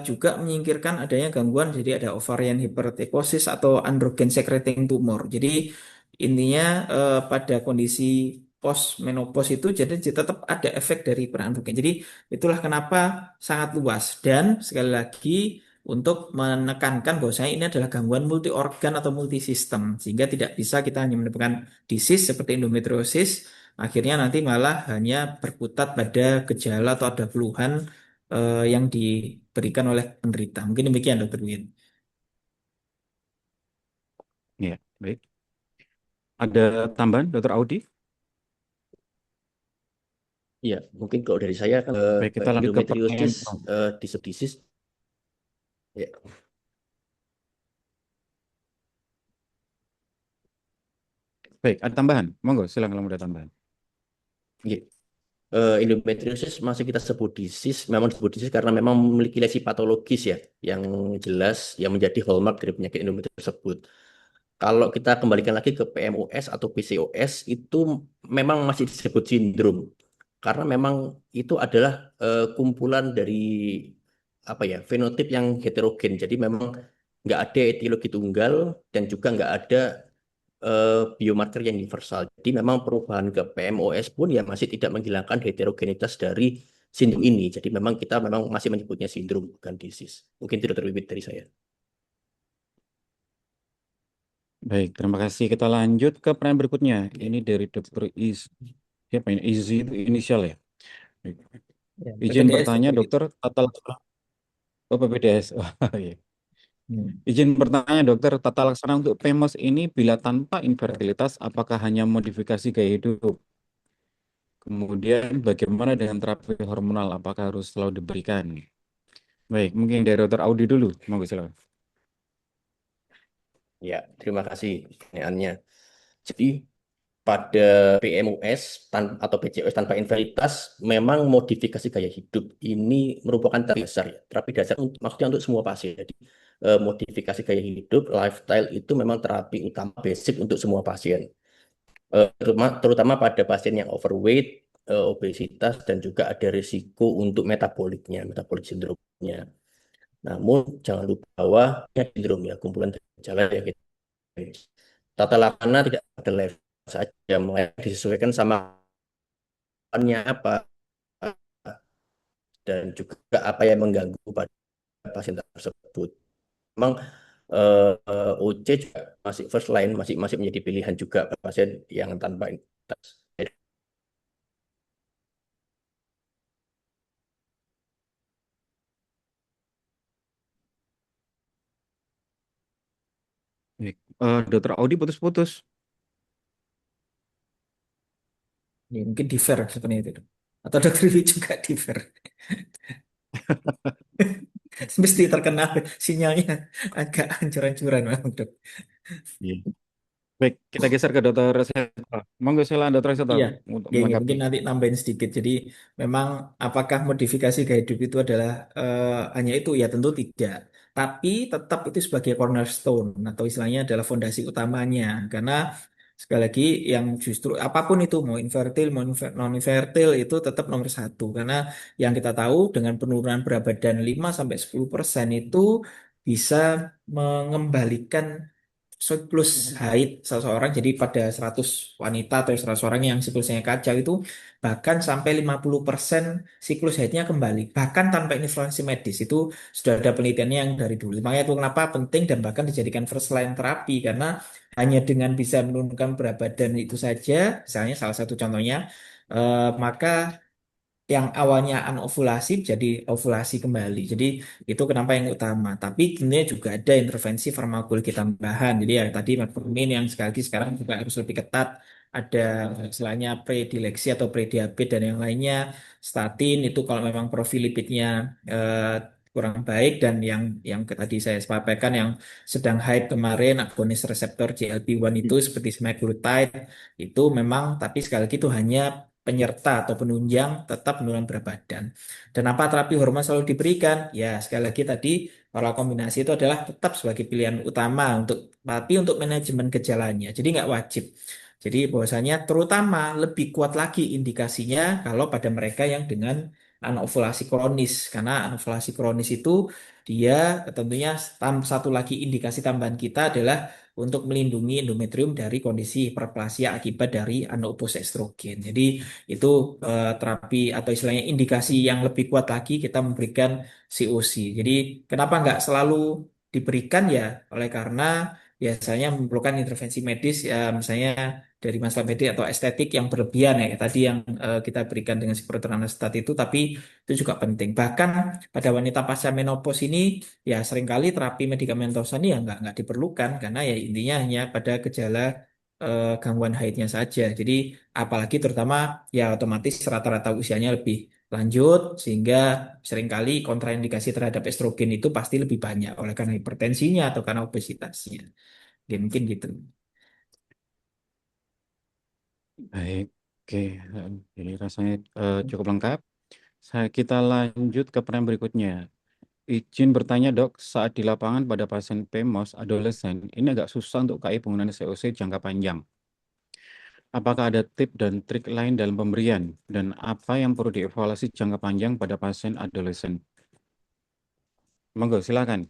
juga menyingkirkan adanya gangguan jadi ada ovarian hypertrichosis atau androgen secreting tumor. Jadi intinya pada kondisi post menopause itu jadi tetap ada efek dari perandrogen. Jadi itulah kenapa sangat luas dan sekali lagi untuk menekankan bahwasanya ini adalah gangguan multi organ atau multi sistem sehingga tidak bisa kita hanya menemukan disease seperti endometriosis akhirnya nanti malah hanya berkutat pada gejala atau ada keluhan yang diberikan oleh penderita. Mungkin demikian, Dokter Win. Ya, baik. Ada tambahan, Dokter Audi? Iya, mungkin kalau dari saya kan Baik, kita lanjut ke pertanyaan. endometriosis, disease, ya, Baik, ada tambahan? Monggo, silakan kalau ada tambahan. iya. Endometriosis masih kita sebut disease, memang disebut disease karena memang memiliki lesi patologis ya, yang jelas yang menjadi hallmark dari penyakit endometriosis tersebut. Kalau kita kembalikan lagi ke PMOS atau PCOS itu memang masih disebut sindrom karena memang itu adalah kumpulan dari apa ya fenotip yang heterogen. Jadi memang nggak ada etiologi tunggal dan juga nggak ada biomarker yang universal. Jadi memang perubahan ke PMOS pun ya masih tidak menghilangkan heterogenitas dari sindrom ini. Jadi memang kita memang masih menyebutnya sindrom bukan disease. Mungkin tidak terlebih dari saya. Baik, terima kasih. Kita lanjut ke pertanyaan berikutnya. Ini dari Dr. Siapa ini? Izzy itu inisial ya? Baik. Ya, Izin PPDS, bertanya, Dokter Win. dokter, tata laksana. Oh, PPDS. Oh, iya. Hmm. Izin bertanya, dokter, tata laksana untuk PMOS ini bila tanpa infertilitas, apakah hanya modifikasi gaya hidup? Kemudian bagaimana dengan terapi hormonal? Apakah harus selalu diberikan? Baik, mungkin dari dokter Audi dulu. Monggo silakan. Ya, terima kasih pertanyaannya. Jadi pada PMOS atau PCOS tanpa invaliditas memang modifikasi gaya hidup ini merupakan terapi dasar ya. Terapi dasar maksudnya untuk semua pasien. Jadi modifikasi gaya hidup, lifestyle itu memang terapi utama basic untuk semua pasien. Terutama pada pasien yang overweight, obesitas, dan juga ada risiko untuk metabolic syndrome-nya. Namun jangan lupa bahwa ini sindrom ya, kumpulan gejala yang kita tata laksana tidak ada level saja, melainkan disesuaikan sama apa dan juga apa yang mengganggu pada pasien tersebut. Memang OC juga masih first line, masih menjadi pilihan juga pasien yang tanpa identitas. Baik. Dokter Audi putus-putus. Ya, mungkin differ seperti itu. Atau dokter Wiwit juga differ. Mesti terkenal sinyalnya agak hancur-hancuran, Bang, Dok. Iya. Baik, kita geser ke Dokter Seto. Monggo silakan Dokter Seto Iya, untuk ya, melengkapi. mungkin nanti nambahin sedikit. Jadi memang apakah modifikasi gaya hidup itu adalah hanya itu? Ya tentu tidak. Tapi tetap itu sebagai cornerstone atau istilahnya adalah fondasi utamanya. Karena sekali lagi yang justru apapun itu mau infertil mau non infertil itu tetap nomor satu. Karena yang kita tahu dengan penurunan berat badan 5-10% itu bisa mengembalikan siklus haid seseorang. Jadi pada 100 wanita atau 100 orang yang siklusnya kacau itu bahkan sampai 50% siklus haidnya kembali bahkan tanpa intervensi medis. Itu sudah ada penelitiannya yang dari dulu. Makanya itu kenapa penting dan bahkan dijadikan first line terapi, karena hanya dengan bisa menurunkan berat badan itu saja, misalnya salah satu contohnya, maka yang awalnya anovulasi jadi ovulasi kembali. Jadi itu kenapa yang utama. Tapi tentunya juga ada intervensi farmakologi tambahan. Jadi ya tadi metformin yang sekali lagi sekarang juga harus lebih ketat. Ada istilahnya predileksi atau prediabetes dan yang lainnya. Statin itu kalau memang profil lipidnya kurang baik, dan yang tadi saya sampaikan yang sedang hype kemarin agonis reseptor GLP-1 itu seperti semaglutide itu memang, tapi sekali lagi itu hanya penyerta atau penunjang tetap penurunan berat badan. Dan apa terapi hormon selalu diberikan? Ya, sekali lagi tadi pola kombinasi itu adalah tetap sebagai pilihan utama untuk, tapi untuk manajemen gejalanya. Jadi nggak wajib. Jadi bahwasanya terutama lebih kuat lagi indikasinya kalau pada mereka yang dengan anovulasi kronis. Karena anovulasi kronis itu dia tentunya satu lagi indikasi tambahan kita adalah untuk melindungi endometrium dari kondisi hiperplasia akibat dari anabolic estrogen. Jadi itu terapi atau istilahnya indikasi yang lebih kuat lagi kita memberikan COC. Jadi kenapa nggak selalu diberikan ya? Oleh karena biasanya memerlukan intervensi medis ya, misalnya dari masalah medis atau estetik yang berlebihan ya, tadi yang kita berikan dengan siprotenastat itu, tapi itu juga penting. Bahkan pada wanita pasca menopause ini ya seringkali terapi medikamentosa ini ya nggak diperlukan, karena ya intinya hanya pada gejala gangguan haidnya saja. Jadi apalagi terutama ya otomatis rata-rata usianya lebih lanjut sehingga seringkali kontraindikasi terhadap estrogen itu pasti lebih banyak oleh karena hipertensinya atau karena obesitasnya. Ya, mungkin gitu. Baik, oke. Jadi rasanya cukup lengkap. Kita lanjut ke pertanyaan berikutnya. Izin bertanya dok, saat di lapangan pada pasien PMOS adolesen, ini agak susah untuk KI penggunaan COC jangka panjang. Apakah ada tip dan trik lain dalam pemberian? Dan apa yang perlu dievaluasi jangka panjang pada pasien adolesen? Monggo, silakan.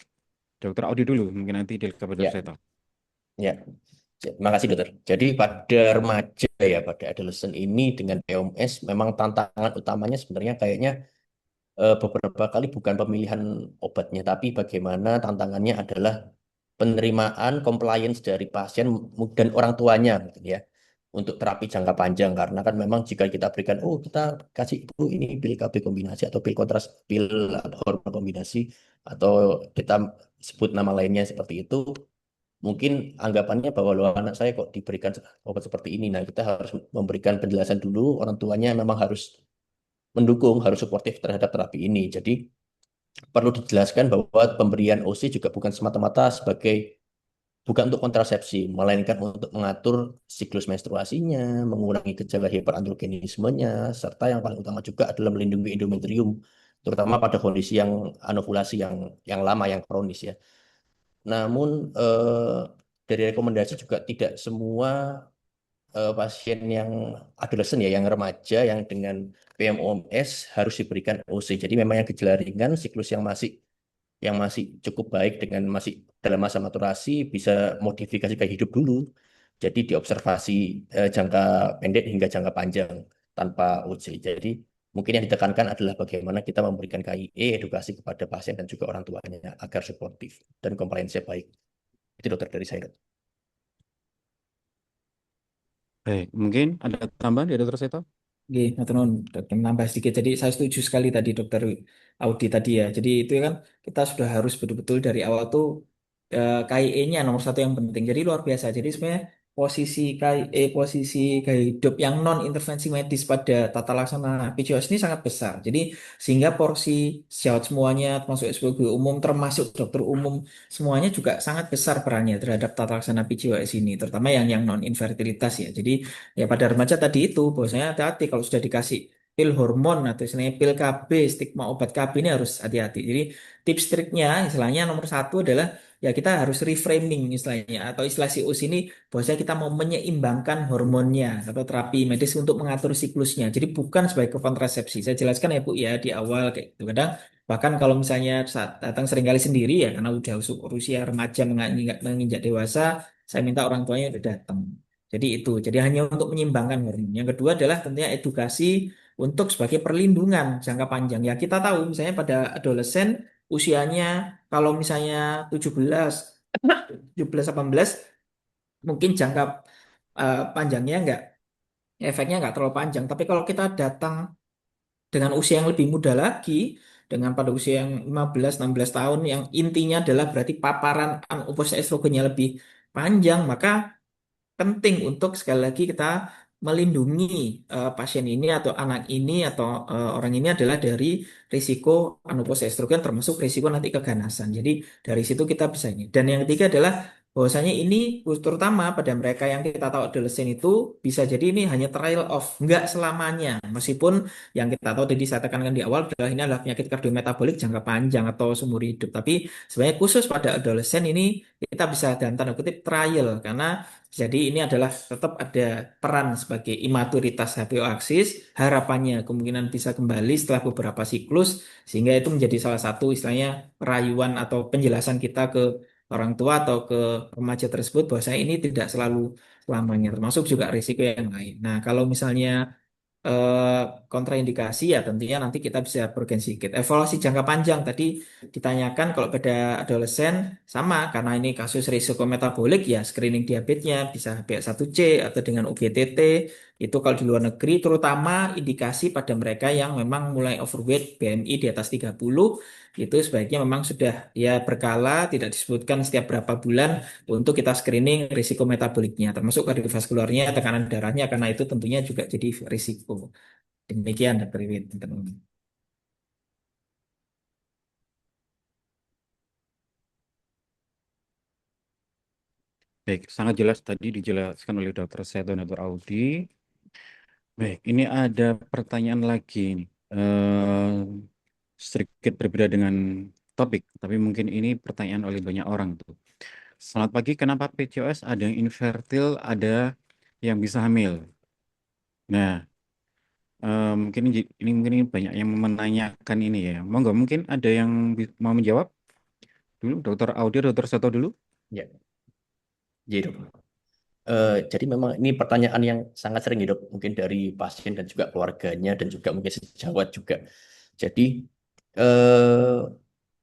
Dokter Audi dulu, mungkin nanti dilengkapi Dokter Ya, Seto. ya. Terima kasih dokter. Jadi pada remaja ya, pada adolescent ini dengan PMS memang tantangan utamanya sebenarnya kayaknya beberapa kali bukan pemilihan obatnya, tapi bagaimana tantangannya adalah penerimaan compliance dari pasien dan orang tuanya gitu ya untuk terapi jangka panjang, karena kan memang jika kita berikan kita kasih ibu ini pil KB kombinasi atau pil kontras pil hormon kombinasi atau kita sebut nama lainnya seperti itu, mungkin anggapannya bahwa loh anak saya kok diberikan obat seperti ini. Nah, kita harus memberikan penjelasan dulu, orang tuanya memang harus mendukung, harus suportif terhadap terapi ini. Jadi perlu dijelaskan bahwa pemberian OC juga bukan semata-mata bukan untuk kontrasepsi, melainkan untuk mengatur siklus menstruasinya, mengurangi gejala hiperandrogenismenya, serta yang paling utama juga adalah melindungi endometrium, terutama pada kondisi yang anovulasi yang lama, yang kronis ya. Namun dari rekomendasi juga tidak semua pasien yang adolesen ya, yang remaja, yang dengan PMOMS harus diberikan OC. Jadi memang yang gejala ringan, siklus yang masih cukup baik dengan masih dalam masa maturasi bisa modifikasi gaya hidup dulu. Jadi diobservasi jangka pendek hingga jangka panjang tanpa OC. Jadi mungkin yang ditekankan adalah bagaimana kita memberikan KIE edukasi kepada pasien dan juga orang tuanya agar suportif dan compliance baik. Itu dokter dari saya. Dok. Baik, mungkin ada tambahan ya Dokter Seto? Oke, Mas Nun, dokter nambah sedikit. Jadi saya setuju sekali tadi dokter Audi tadi ya. Jadi itu kan kita sudah harus betul-betul dari awal tuh KIE-nya nomor satu yang penting. Jadi luar biasa. Jadi sebenarnya posisi KIE, posisi gaya hidup yang non intervensi medis pada tata laksana PCOS ini sangat besar. Jadi sehingga porsi sejawat semuanya, termasuk SPG umum, termasuk dokter umum, semuanya juga sangat besar perannya terhadap tata laksana PCOS ini, terutama yang non infertilitas ya. Jadi ya pada remaja tadi itu bahwasanya hati-hati kalau sudah dikasih pil hormon atau istilahnya pil KB, stigma obat KB ini harus hati-hati. Jadi tips triknya istilahnya nomor satu adalah ya kita harus reframing istilahnya atau istilah si us ini bahwasanya kita mau menyeimbangkan hormonnya atau terapi medis untuk mengatur siklusnya. Jadi bukan sebagai kontrasepsi. Saya jelaskan ya Bu ya di awal kayak gitu. Kadang bahkan kalau misalnya saat datang seringkali sendiri ya karena udah usia remaja menginjak dewasa, saya minta orang tuanya udah datang. Jadi itu, jadi hanya untuk menyeimbangkan hormon. Yang kedua adalah tentunya edukasi untuk sebagai perlindungan jangka panjang. Ya kita tahu misalnya pada adolesen usianya kalau misalnya 17, 17, 18 mungkin jangka panjangnya efeknya nggak terlalu panjang. Tapi kalau kita datang dengan usia yang lebih muda lagi, dengan pada usia yang 15, 16 tahun yang intinya adalah berarti paparan anovulasi estrogennya lebih panjang, maka penting untuk sekali lagi kita melindungi pasien ini atau anak ini atau orang ini adalah dari risiko anopause estrogen termasuk risiko nanti keganasan. Jadi dari situ kita bisa ini. Dan yang ketiga adalah bahwasanya ini terutama pada mereka yang kita tahu adolesen itu bisa jadi ini hanya trial of, nggak selamanya. Meskipun yang kita tahu tadi saya tekankan di awal adalah ini adalah penyakit kardiometabolik jangka panjang atau seumur hidup. Tapi sebenarnya khusus pada adolesen ini kita bisa dalam tanda kutip trial karena jadi ini adalah tetap ada peran sebagai imaturitas HPO aksis, harapannya kemungkinan bisa kembali setelah beberapa siklus, sehingga itu menjadi salah satu istilahnya rayuan atau penjelasan kita ke orang tua atau ke remaja tersebut bahwa saya ini tidak selalu selamanya, termasuk juga risiko yang lain. Nah, kalau misalnya eh, kontraindikasi ya tentunya nanti kita bisa bergensi sedikit. Evaluasi jangka panjang tadi ditanyakan kalau pada adolesen sama karena ini kasus risiko metabolik ya screening diabetesnya bisa HbA1c atau dengan UGTT itu kalau di luar negeri terutama indikasi pada mereka yang memang mulai overweight BMI di atas 30 itu sebaiknya memang sudah ya berkala tidak disebutkan setiap berapa bulan untuk kita screening risiko metaboliknya, termasuk kardiovaskularnya, tekanan darahnya, karena itu tentunya juga jadi risiko. Demikian, Dr. Iwin. Baik, sangat jelas tadi dijelaskan oleh Dokter Seto dan Dokter Audi. Baik, ini ada pertanyaan lagi nih. Sedikit berbeda dengan topik, tapi mungkin ini pertanyaan oleh banyak orang tuh. Selamat pagi, kenapa PCOS ada yang infertil, ada yang bisa hamil? Nah, mungkin ini banyak yang menanyakan ini ya. Monggo, mungkin ada yang mau menjawab dulu, Dokter Audi, Dokter Seto dulu. Ya, jadi dok. Jadi memang ini pertanyaan yang sangat sering ya dok, mungkin dari pasien dan juga keluarganya dan juga mungkin sejawat juga. Jadi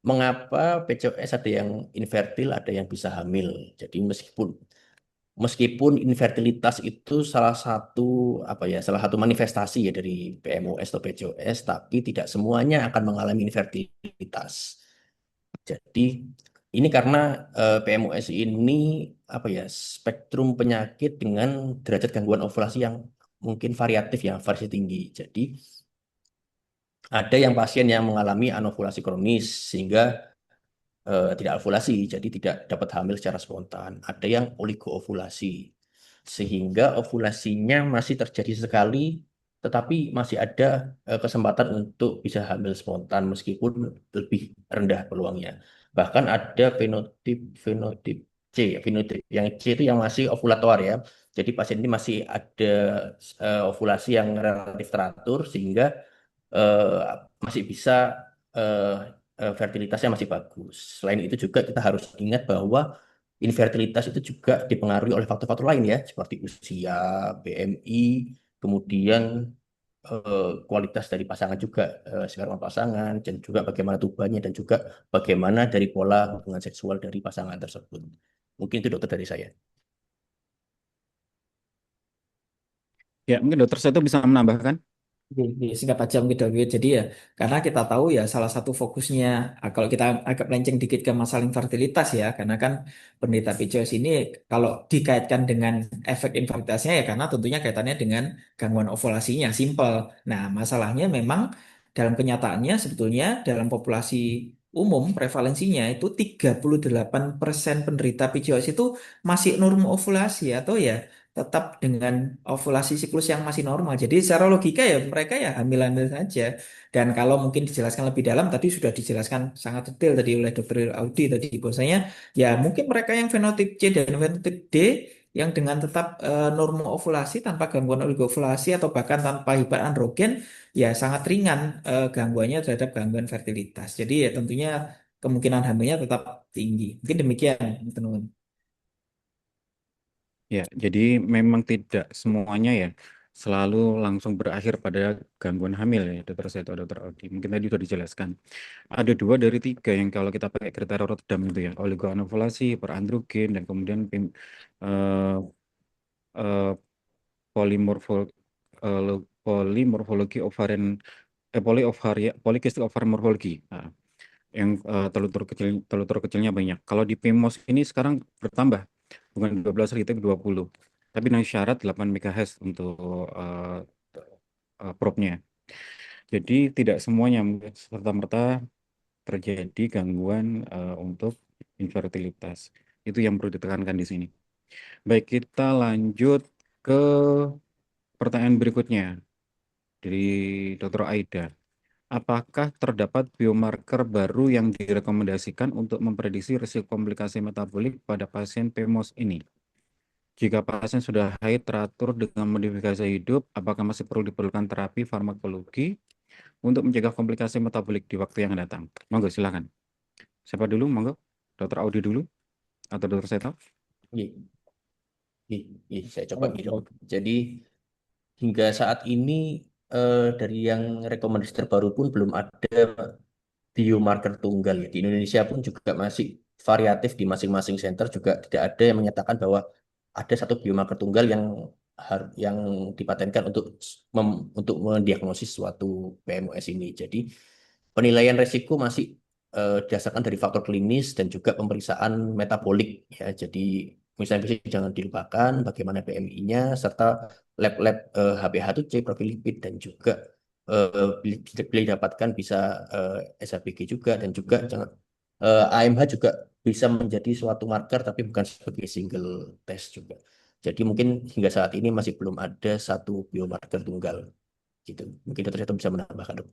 mengapa PCOS ada yang infertil, ada yang bisa hamil? Jadi meskipun infertilitas itu salah satu manifestasi ya dari PMOS atau PCOS, tapi tidak semuanya akan mengalami infertilitas. Jadi ini karena PMOS ini spektrum penyakit dengan derajat gangguan ovulasi yang mungkin variatif ya, variasi tinggi. Jadi ada yang pasien yang mengalami anovulasi kronis sehingga tidak ovulasi, jadi tidak dapat hamil secara spontan. Ada yang oligoovulasi sehingga ovulasinya masih terjadi sekali, tetapi masih ada kesempatan untuk bisa hamil spontan meskipun lebih rendah peluangnya. Bahkan ada fenotip fenotip C, fenotip yang C itu yang masih ovulator ya. Jadi pasien ini masih ada ovulasi yang relatif teratur sehingga eh, masih bisa eh, fertilitasnya masih bagus. Selain itu juga kita harus ingat bahwa infertilitas itu juga dipengaruhi oleh faktor-faktor lain ya, seperti usia, BMI, kemudian kualitas dari pasangan juga, sperma pasangan, dan juga bagaimana tubuhnya, dan juga bagaimana dari pola hubungan seksual dari pasangan tersebut. Mungkin itu dokter dari saya. Ya, mungkin dokter saya itu bisa menambahkan. Singkat aja mungkin David. Jadi ya karena kita tahu ya salah satu fokusnya kalau kita agak melenceng dikit ke masalah infertilitas ya karena kan penderita PCOS ini kalau dikaitkan dengan efek infertilitasnya ya karena tentunya kaitannya dengan gangguan ovulasinya simple. Nah masalahnya memang dalam kenyataannya sebetulnya dalam populasi umum prevalensinya itu 38% penderita PCOS itu masih norm ovulasi atau ya tetap dengan ovulasi siklus yang masih normal. Jadi secara logika ya mereka ya hamil-hamil saja. Dan kalau mungkin dijelaskan lebih dalam, tadi sudah dijelaskan sangat detail tadi oleh Dokter Audi tadi bahwasanya ya mungkin mereka yang fenotip C dan fenotip D yang dengan tetap normal ovulasi tanpa gangguan oligoovulasi atau bahkan tanpa hiperandrogen ya sangat ringan gangguannya terhadap gangguan fertilitas. Jadi ya tentunya kemungkinan hamilnya tetap tinggi. Mungkin demikian, teman-teman. Ya, jadi memang tidak semuanya ya selalu langsung berakhir pada gangguan hamil ya, dokter saya atau dokter Audi. Mungkin tadi sudah dijelaskan. Ada 2 dari 3 yang kalau kita pakai kriteria Rotterdam itu ya, oligoanovulasi, hiperandrogen, dan kemudian eh, eh, polimorfo, polimorfologi ovarian, polikistik ovarian morfologi. Nah, yang telur kecilnya banyak. Kalau di PIMOS ini sekarang bertambah, bukan 12 tapi 20. Tapi dengan syarat 8 MHz untuk probe-nya. Jadi tidak semuanya serta-merta terjadi gangguan untuk infertilitas. Itu yang perlu ditekankan di sini. Baik, kita lanjut ke pertanyaan berikutnya dari Dr. Aida. Apakah terdapat biomarker baru yang direkomendasikan untuk memprediksi risiko komplikasi metabolik pada pasien PMOS ini? Jika pasien sudah haid teratur dengan modifikasi hidup, apakah masih perlu diperlukan terapi farmakologi untuk mencegah komplikasi metabolik di waktu yang datang? Monggo, silakan. Siapa dulu? Monggo. Dokter Audi dulu atau Dokter Seto? Iya, iya, iya, saya coba gitu. Jadi hingga saat ini dari yang rekomendasi terbaru pun belum ada biomarker tunggal ya. Di Indonesia pun juga masih variatif di masing-masing center juga tidak ada yang menyatakan bahwa ada satu biomarker tunggal yang dipatenkan untuk mendiagnosis suatu PMOS ini. Jadi penilaian resiko masih didasarkan dari faktor klinis dan juga pemeriksaan metabolik ya. Jadi misalnya jangan dilupakan bagaimana BMI-nya serta lab-lab HbA1c, profil lipid dan juga bila didapatkan bisa SHBG juga dan juga jangan AMH juga bisa menjadi suatu marker tapi bukan sebagai single test juga. Jadi mungkin hingga saat ini masih belum ada satu biomarker tunggal gitu. Mungkin dokter Seto bisa menambahkan dok.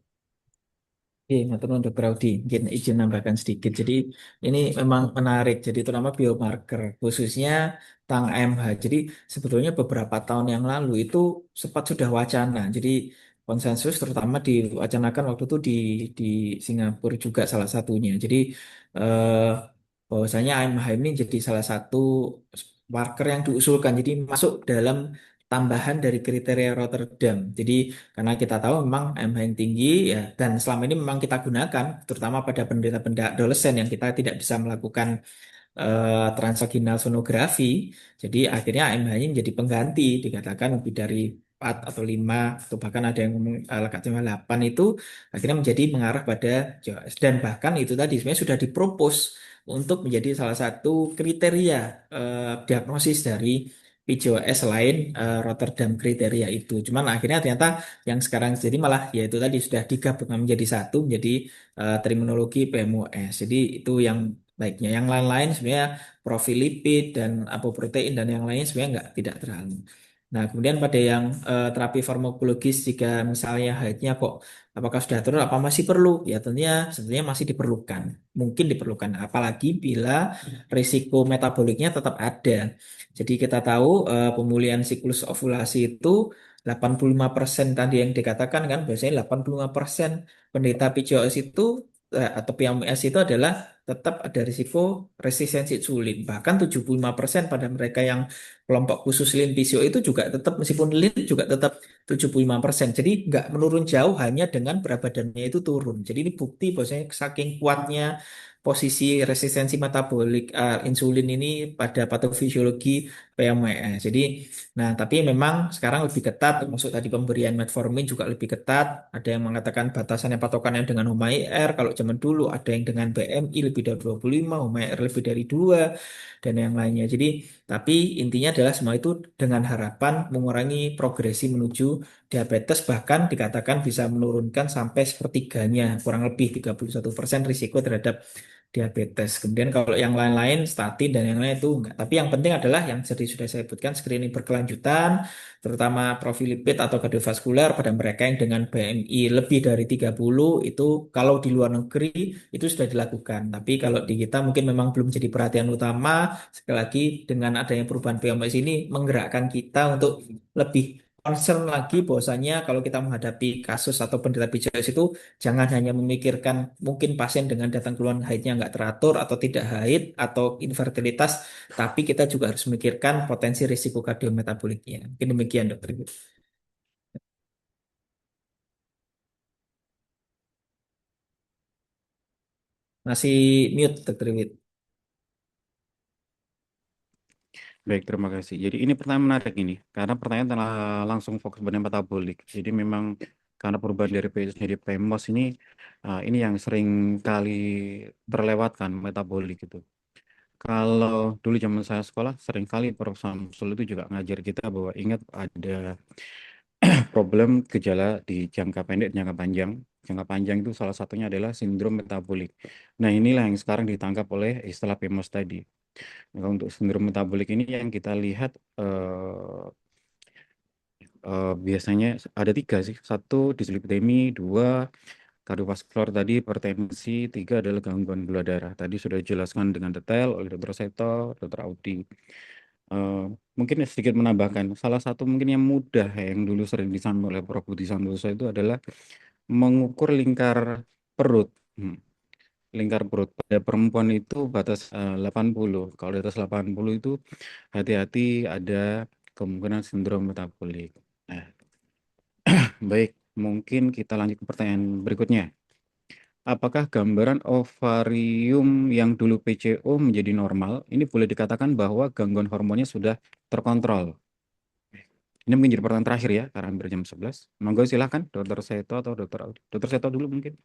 Oke, teman Dokter Audi, mungkin izin nambahkan sedikit. Jadi ini memang menarik. Jadi terutama biomarker, khususnya tentang AMH. Jadi sebetulnya beberapa tahun yang lalu itu sempat sudah wacana. Jadi konsensus terutama diwacanakan waktu itu di Singapura juga salah satunya. Jadi eh, bahwasanya AMH ini jadi salah satu marker yang diusulkan. Jadi masuk dalam tambahan dari kriteria Rotterdam. Jadi karena kita tahu memang AMH yang tinggi ya dan selama ini memang kita gunakan terutama pada penderita-penderita adolesen yang kita tidak bisa melakukan transvaginal sonografi. Jadi akhirnya AMH-nya menjadi pengganti dikatakan lebih dari 4 atau 5 atau bahkan ada yang ngomong lekat 8 itu akhirnya menjadi mengarah pada JOS dan bahkan itu tadi sebenarnya sudah dipropos untuk menjadi salah satu kriteria diagnosis dari PJOS selain Rotterdam kriteria itu. Cuman akhirnya ternyata yang sekarang jadi malah ya itu tadi sudah digabungkan menjadi satu menjadi terminologi PMOS. Jadi itu yang baiknya. Yang lain-lain sebenarnya profil lipid dan apoprotein dan yang lain sebenarnya nggak tidak terlalu. Nah, kemudian pada yang terapi farmakologis, jika misalnya haidnya kok apakah sudah turun, apa masih perlu? Ya tentunya sebenarnya masih diperlukan, mungkin diperlukan, apalagi bila risiko metaboliknya tetap ada. Jadi kita tahu pemulihan siklus ovulasi itu 85% tadi yang dikatakan kan, biasanya 85% penderita PCOS itu atau PMS itu adalah tetap ada risiko resistensi insulin. Bahkan 75% pada mereka yang kelompok khusus lin PCO itu juga tetap, meskipun lin juga tetap 75%. Jadi nggak menurun jauh hanya dengan berat badannya itu turun. Jadi ini bukti bahwasanya saking kuatnya posisi resistensi metabolik insulin ini pada patofisiologi PMS. Jadi, nah tapi memang sekarang lebih ketat, termasuk tadi pemberian metformin juga lebih ketat. Ada yang mengatakan batasannya patokannya dengan HOMA-IR. Kalau zaman dulu ada yang dengan BMI lebih dari 25, HOMA-IR lebih dari 2 dan yang lainnya. Jadi tapi intinya adalah semua itu dengan harapan mengurangi progresi menuju diabetes, bahkan dikatakan bisa menurunkan sampai sepertiganya, kurang lebih 31% risiko terhadap diabetes. Kemudian kalau yang lain-lain, statin dan yang lain itu enggak. Tapi yang penting adalah yang tadi sudah saya sebutkan, screening berkelanjutan, terutama profil lipid atau kardiovaskular pada mereka yang dengan BMI lebih dari 30 itu kalau di luar negeri itu sudah dilakukan. Tapi kalau di kita mungkin memang belum jadi perhatian utama. Sekali lagi dengan adanya perubahan PMS ini menggerakkan kita untuk lebih concern lagi bahwasanya kalau kita menghadapi kasus atau penderita PCOS itu jangan hanya memikirkan mungkin pasien dengan datang keluhan haidnya nggak teratur atau tidak haid atau infertilitas, tapi kita juga harus memikirkan potensi risiko kardiometaboliknya. Mungkin demikian dokter. Masih mute dokter Wid. Baik, terima kasih. Jadi ini pertanyaan menarik ini, karena pertanyaan telah langsung fokus pada metabolik. Jadi memang karena perubahan dari PCOS jadi PMOS ini yang sering kali terlewatkan metabolik gitu. Kalau dulu zaman saya sekolah, sering kali Prof. Samsul itu juga ngajar kita bahwa ingat ada problem gejala di jangka pendek, jangka panjang. Jangka panjang itu salah satunya adalah sindrom metabolik. Nah, inilah yang sekarang ditangkap oleh istilah PMOS tadi. Nah, untuk sindrom metabolik ini yang kita lihat biasanya ada tiga sih. Satu, dislipidemi, dua, kardiovaskular tadi, hipertensi, tiga adalah gangguan gula darah. Tadi sudah dijelaskan dengan detail oleh Dr. Seto, Dr. Audi. Eh, Mungkin sedikit menambahkan, salah satu mungkin yang mudah yang dulu sering disampaikan oleh Prof. Budi Santoso itu adalah mengukur lingkar perut. Lingkar perut pada perempuan itu batas 80. Kalau di atas 80 itu hati-hati ada kemungkinan sindrom metabolik. Nah, baik, mungkin kita lanjut ke pertanyaan berikutnya. Apakah gambaran ovarium yang dulu PCO menjadi normal? Ini boleh dikatakan bahwa gangguan hormonnya sudah terkontrol. Ini mungkin jadi pertanyaan terakhir ya, karena hampir jam 11. Monggo silahkan, Dr. Seto atau Dr. Audi. Dr. Seto dulu mungkin.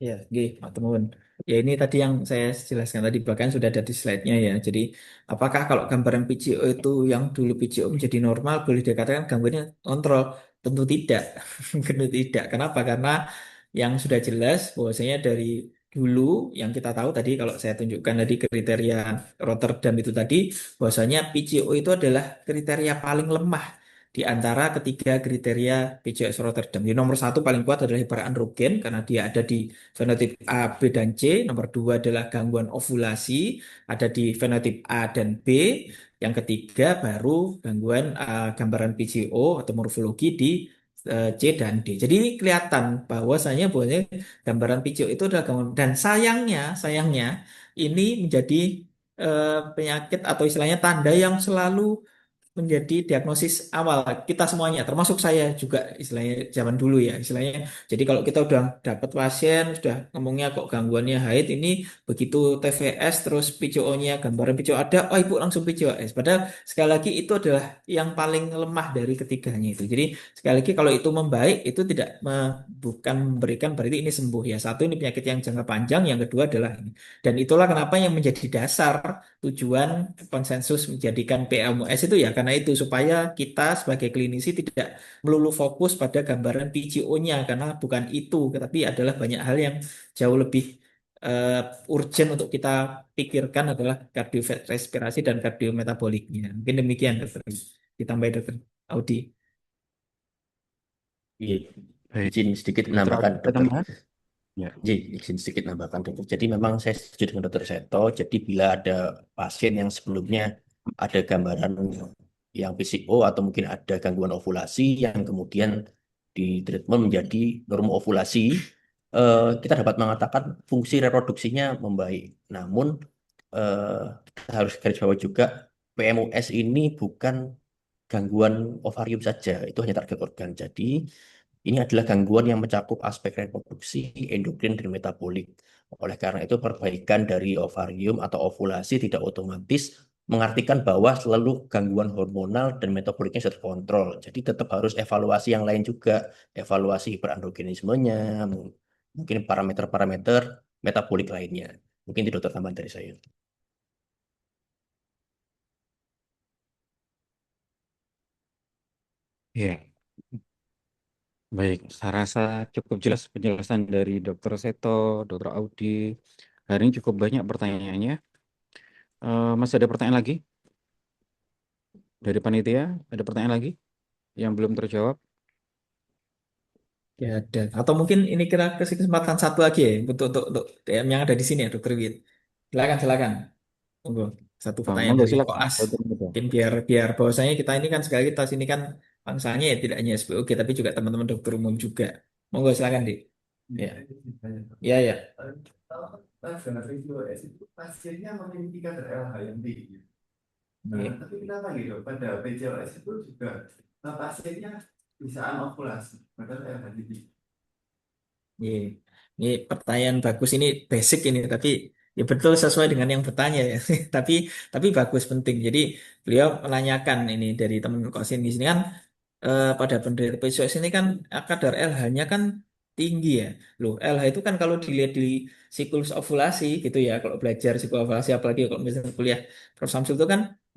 Ya, gih, Pak Temun. Ya ini tadi yang saya jelaskan tadi, bahkan sudah ada di slide-nya ya. Jadi, apakah kalau gambaran PCO itu yang dulu PCO menjadi normal, boleh dikatakan gangguannya kontrol? Tentu tidak. Tentu tidak. Kenapa? Karena yang sudah jelas bahwasanya dari dulu yang kita tahu tadi, kalau saya tunjukkan tadi kriteria Rotterdam itu tadi, bahwasanya PCO itu adalah kriteria paling lemah di antara ketiga kriteria PCOS Rotterdam. Di nomor satu paling kuat adalah hiperandrogen karena dia ada di fenotip A, B, dan C. Nomor dua adalah gangguan ovulasi, ada di fenotip A dan B. Yang ketiga baru gangguan gambaran PCO atau morfologi di C dan D. Jadi ini kelihatan bahwasanya gambaran PCO itu adalah gangguan, dan sayangnya ini menjadi penyakit atau istilahnya tanda yang selalu menjadi diagnosis awal kita semuanya, termasuk saya juga istilahnya zaman dulu ya istilahnya. Jadi kalau kita udah dapat pasien sudah ngomongnya kok gangguannya haid ini, begitu TVS terus PCO-nya gambaran PCO ada, oh ibu langsung PCOS. Padahal sekali lagi itu adalah yang paling lemah dari ketiganya itu. Jadi sekali lagi kalau itu membaik itu tidak bukan memberikan berarti ini sembuh ya. Satu, ini penyakit yang jangka panjang, yang kedua adalah ini. Dan itulah kenapa yang menjadi dasar tujuan konsensus menjadikan PMOS itu ya karena itu supaya kita sebagai klinisi tidak melulu fokus pada gambaran PCO-nya karena bukan itu, tetapi adalah banyak hal yang jauh lebih urgent untuk kita pikirkan adalah kardiorespirasi dan kardiometaboliknya. Mungkin demikian dokter. ditambahin dokter Audi. Iya, Baik, izin sedikit Dokter menambahkan ada dokter. tambahan? Ya. Izin sedikit menambahkan dokter. Jadi memang saya setuju dengan dokter Seto. Jadi bila ada pasien yang sebelumnya ada gambaran yang PCO atau mungkin ada gangguan ovulasi yang kemudian di treatment menjadi norma ovulasi, kita dapat mengatakan fungsi reproduksinya membaik. Namun kita harus garis bawah juga PMOS ini bukan gangguan ovarium saja, itu hanya target organ. Jadi ini adalah gangguan yang mencakup aspek reproduksi, endokrin, dan metabolik. Oleh karena itu, perbaikan dari ovarium atau ovulasi tidak otomatis mengartikan bahwa selalu gangguan hormonal dan metaboliknya sudah terkontrol. Jadi tetap harus evaluasi yang lain juga, evaluasi hiperandrogenismenya, mungkin parameter-parameter metabolik lainnya. Mungkin itu dokter tambahan dari saya. Ya, baik. Saya rasa cukup jelas penjelasan dari Dokter Seto, Dokter Audi. Hari ini cukup banyak pertanyaannya. Masih ada pertanyaan lagi dari panitia? Ada pertanyaan lagi yang belum terjawab? Ya ada. Atau mungkin ini kita kasih kesempatan satu lagi ya untuk DM yang ada di sini ya Dokter Wid. Silakan silakan. Monggo. Satu pertanyaan Monggo dari silakan. Koas. Dokter Muda. Mungkin biar biar bahwasanya kita ini kan sekali kita sini kan bangsanya ya tidak hanya SPOG tapi juga teman-teman dokter umum juga. Monggo silakan Dik. Ya. Ya ya. Dengan PCOS itu pasiennya memiliki kadar LH yang tinggi. Nah, Iya. tapi kenapa gitu? Pada PCOS itu juga pasiennya bisa anovulasi, padahal LH tinggi. Iya. Ini pertanyaan bagus ini basic ini tapi ya betul sesuai dengan yang bertanya ya. Tapi bagus penting. Jadi beliau menanyakan ini dari teman kosin di sini kan pada penderita PCOS ini kan kadar LH-nya kan tinggi ya. Loh, LH itu kan kalau dilihat di siklus ovulasi gitu ya, kalau belajar siklus ovulasi apalagi kalau misalnya kuliah Prof. Samsul itu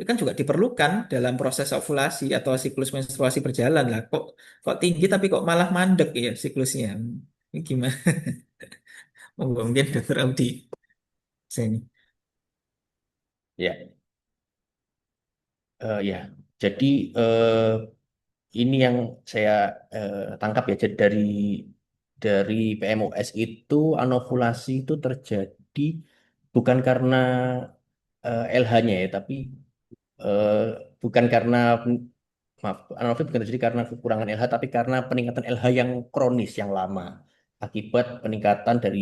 kan juga diperlukan dalam proses ovulasi atau siklus menstruasi berjalan lah. Kok tinggi tapi kok malah mandek ya siklusnya. Ini gimana? Mungkin Dokter Audi sini. Ya, ya. Jadi ini yang saya tangkap ya jadi dari PMOS itu anovulasi itu terjadi bukan karena LH-nya ya, tapi eh, bukan karena maaf, anovulasi bukan terjadi karena kekurangan LH, tapi karena peningkatan LH yang kronis yang lama akibat peningkatan dari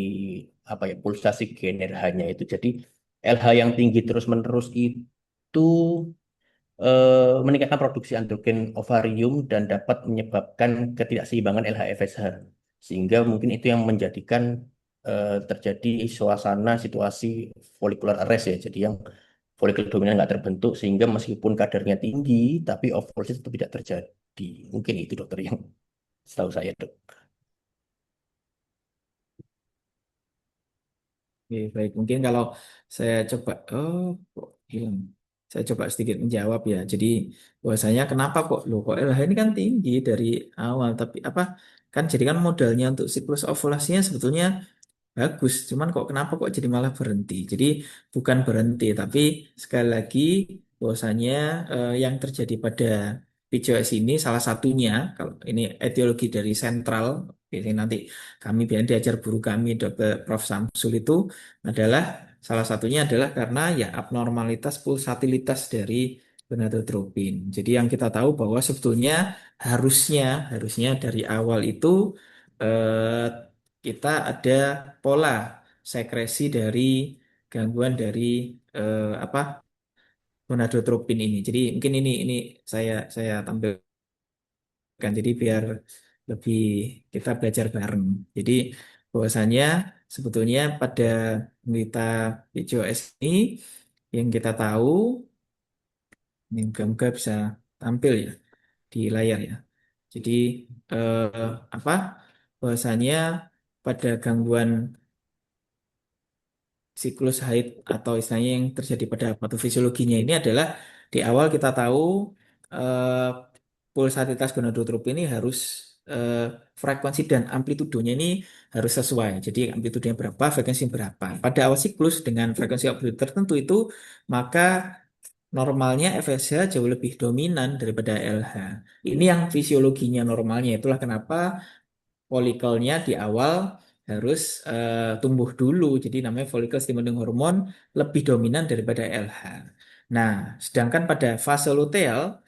apa ya pulsasi gen RH-nya itu. Jadi LH yang tinggi terus-menerus itu meningkatkan produksi androgen ovarium dan dapat menyebabkan ketidakseimbangan LH-FSH. Sehingga mungkin itu yang menjadikan terjadi suasana situasi follicular arrest ya. Jadi yang folikel dominan nggak terbentuk sehingga meskipun kadarnya tinggi tapi ovulasi tetap tidak terjadi. Mungkin itu dokter yang setahu saya dok. Oke, baik. Mungkin kalau saya coba, oh, kok hilang? Saya coba sedikit menjawab ya. Jadi bahwasanya kenapa kok lo kok LH ini kan tinggi dari awal, tapi apa kan jadi kan modalnya untuk siklus ovulasinya sebetulnya bagus, cuman kok kenapa kok jadi malah berhenti? Jadi bukan berhenti, tapi sekali lagi bahwasanya yang terjadi pada PCOS ini salah satunya, kalau ini etiologi dari sentral, ini nanti kami biar diajar guru kami Dr. Prof. Samsul itu adalah salah satunya adalah karena ya abnormalitas pulsatilitas dari gonadotropin. Jadi yang kita tahu bahwa sebetulnya harusnya harusnya dari awal itu eh, kita ada pola sekresi dari gangguan dari apa gonadotropin ini. Jadi mungkin ini saya tampilkan jadi biar lebih kita belajar bareng. Jadi bahwasanya sebetulnya pada penderita PCOS ini yang kita tahu ini moga-moga bisa tampil ya di layar ya. Jadi apa bahwasanya pada gangguan siklus haid atau istilahnya yang terjadi pada patofisiologinya ini adalah di awal kita tahu eh, pulsatitas gonadotropin ini harus eh, frekuensi dan amplitudenya ini harus sesuai. Jadi amplitudenya berapa, frekuensi berapa. Pada awal siklus dengan frekuensi amplitude tertentu itu maka normalnya FSH jauh lebih dominan daripada LH. Ini yang fisiologinya normalnya. Itulah kenapa folikelnya di awal harus tumbuh dulu. Jadi namanya follicle stimulating hormone lebih dominan daripada LH. Nah, sedangkan pada fase luteal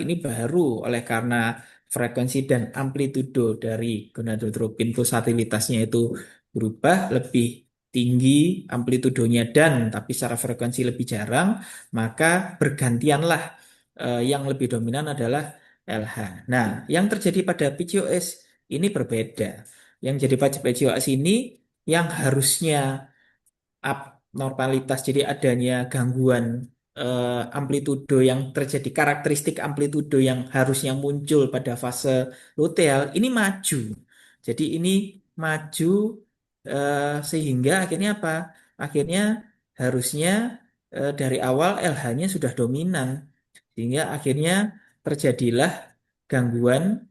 ini baru oleh karena frekuensi dan amplitudo dari gonadotropin pulsatilitasnya itu berubah lebih tinggi amplitudonya dan tapi secara frekuensi lebih jarang, maka bergantianlah yang lebih dominan adalah LH. Nah, yang terjadi pada PCOS ini berbeda. Yang jadi pada PCOS ini yang harusnya abnormalitas, jadi adanya gangguan amplitudo yang terjadi, karakteristik amplitudo yang harusnya muncul pada fase luteal ini maju. Jadi ini maju sehingga akhirnya apa? Akhirnya harusnya dari awal LH-nya sudah dominan sehingga akhirnya terjadilah gangguan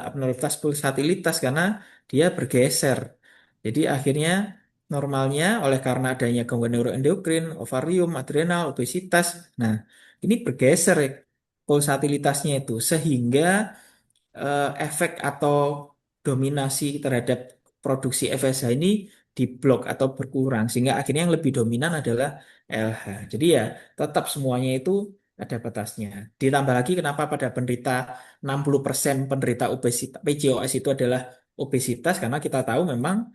abnormalitas pulsatilitas karena dia bergeser. Jadi akhirnya normalnya oleh karena adanya gangguan neuroendokrin, ovarium, adrenal, obesitas. Nah, ini bergeser pulsatilitasnya itu sehingga efek atau dominasi terhadap produksi FSH ini diblok atau berkurang sehingga akhirnya yang lebih dominan adalah LH. Jadi ya tetap semuanya itu ada batasnya. Ditambah lagi kenapa pada penderita 60% penderita obesitas PCOS itu adalah obesitas karena kita tahu memang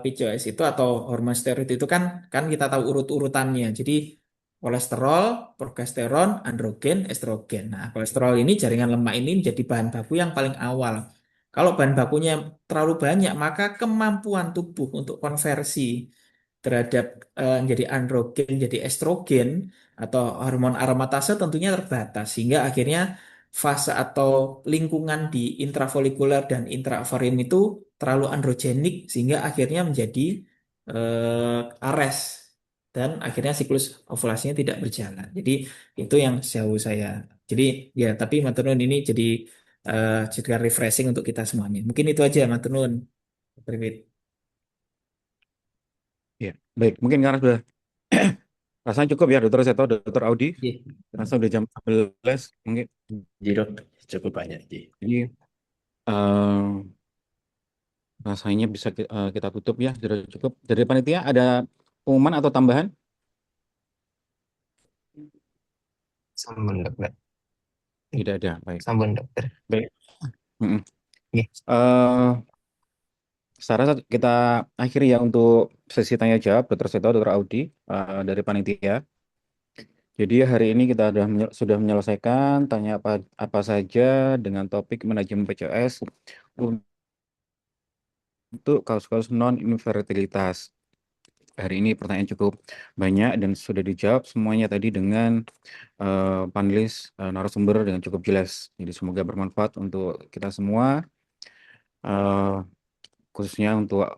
PCOS itu atau hormon steroid itu kan kita tahu urut-urutannya. Jadi kolesterol, progesteron, androgen, estrogen. Nah, kolesterol ini jaringan lemak ini menjadi bahan baku yang paling awal. Kalau bahan bakunya terlalu banyak, maka kemampuan tubuh untuk konversi terhadap menjadi androgen, jadi estrogen atau hormon aromatase tentunya terbatas sehingga akhirnya fase atau lingkungan di intrafolikuler dan intraovarium itu terlalu androgenik sehingga akhirnya menjadi ares dan akhirnya siklus ovulasinya tidak berjalan. Jadi itu yang sejauh saya. Jadi ya tapi maturnuun ini jadi juga refreshing untuk kita semuanya. Mungkin itu aja maturnuun. Berwit. Ya, baik. Mungkin karena sudah rasanya cukup ya, Dokter Seto, Dokter Audi. Iya. Rasa udah jam 11 mungkin. Jadi dok, cukup banyak. Jadi eh, rasanya bisa kita tutup ya, sudah cukup. Dari panitia ada pengumuman atau tambahan? Sampun dokter. Tidak ada. Baik. Sampun dokter. Baik. Mm-mm. Nggih. Saya rasa kita akhiri ya untuk sesi tanya jawab Dokter Seto, Dokter Audi dari panitia. Jadi hari ini kita sudah menyelesaikan tanya apa saja dengan topik manajemen PCOS untuk kasus-kasus non-infertilitas. Hari ini pertanyaan cukup banyak dan sudah dijawab semuanya tadi dengan panelis narasumber dengan cukup jelas. Jadi semoga bermanfaat untuk kita semua, khususnya untuk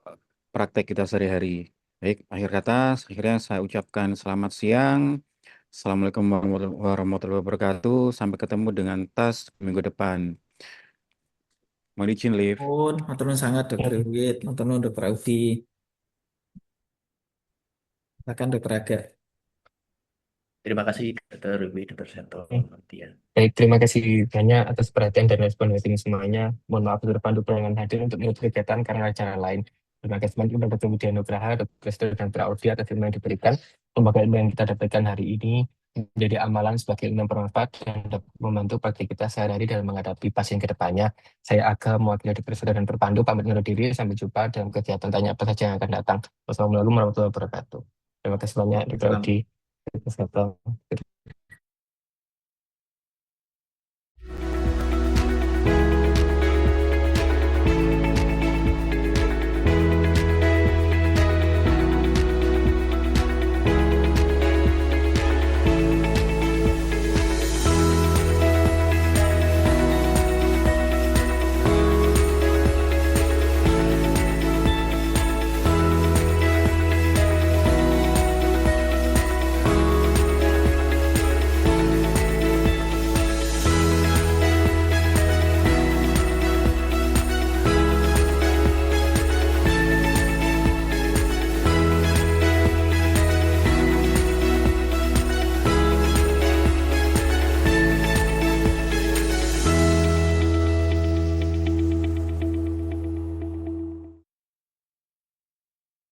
praktek kita sehari-hari. Baik, akhir kata, akhirnya saya ucapkan selamat siang. Assalamualaikum warahmatullahi wabarakatuh. Sampai ketemu dengan tas minggu depan. Mohon izin, Liv. Maturnuun sangat Dokter Wit, maturnuun Dokter Audi. Silakan Dokter Aga. Terima kasih Dokter Wiwi, Dokter Seto, ya. Baik, terima kasih banyak atas perhatian dan respon meeting semuanya. Mohon maaf Dokter Pandu pernah hadir untuk menutup kegiatan karena acara lain. Terima kasih banyak kepada Dr. Budi Anugraha, Dr. Resto, dan Dr. Audi atas ilmu yang diberikan. Semoga ilmu yang kita dapatkan hari ini menjadi amalan sebagai ilmu yang bermanfaat dan dapat membantu praktik kita sehari-hari dalam menghadapi pasien ke depannya. Saya Aga, mewakili Dr. Resto dan Dr. Pandu, pamit undur diri. Sampai jumpa dalam kegiatan tanya apa saja yang akan datang. Wassalamualaikum warahmatullahi wabarakatuh. Terima kasih banyak Dr. Salam. Audi. Dr. Resto.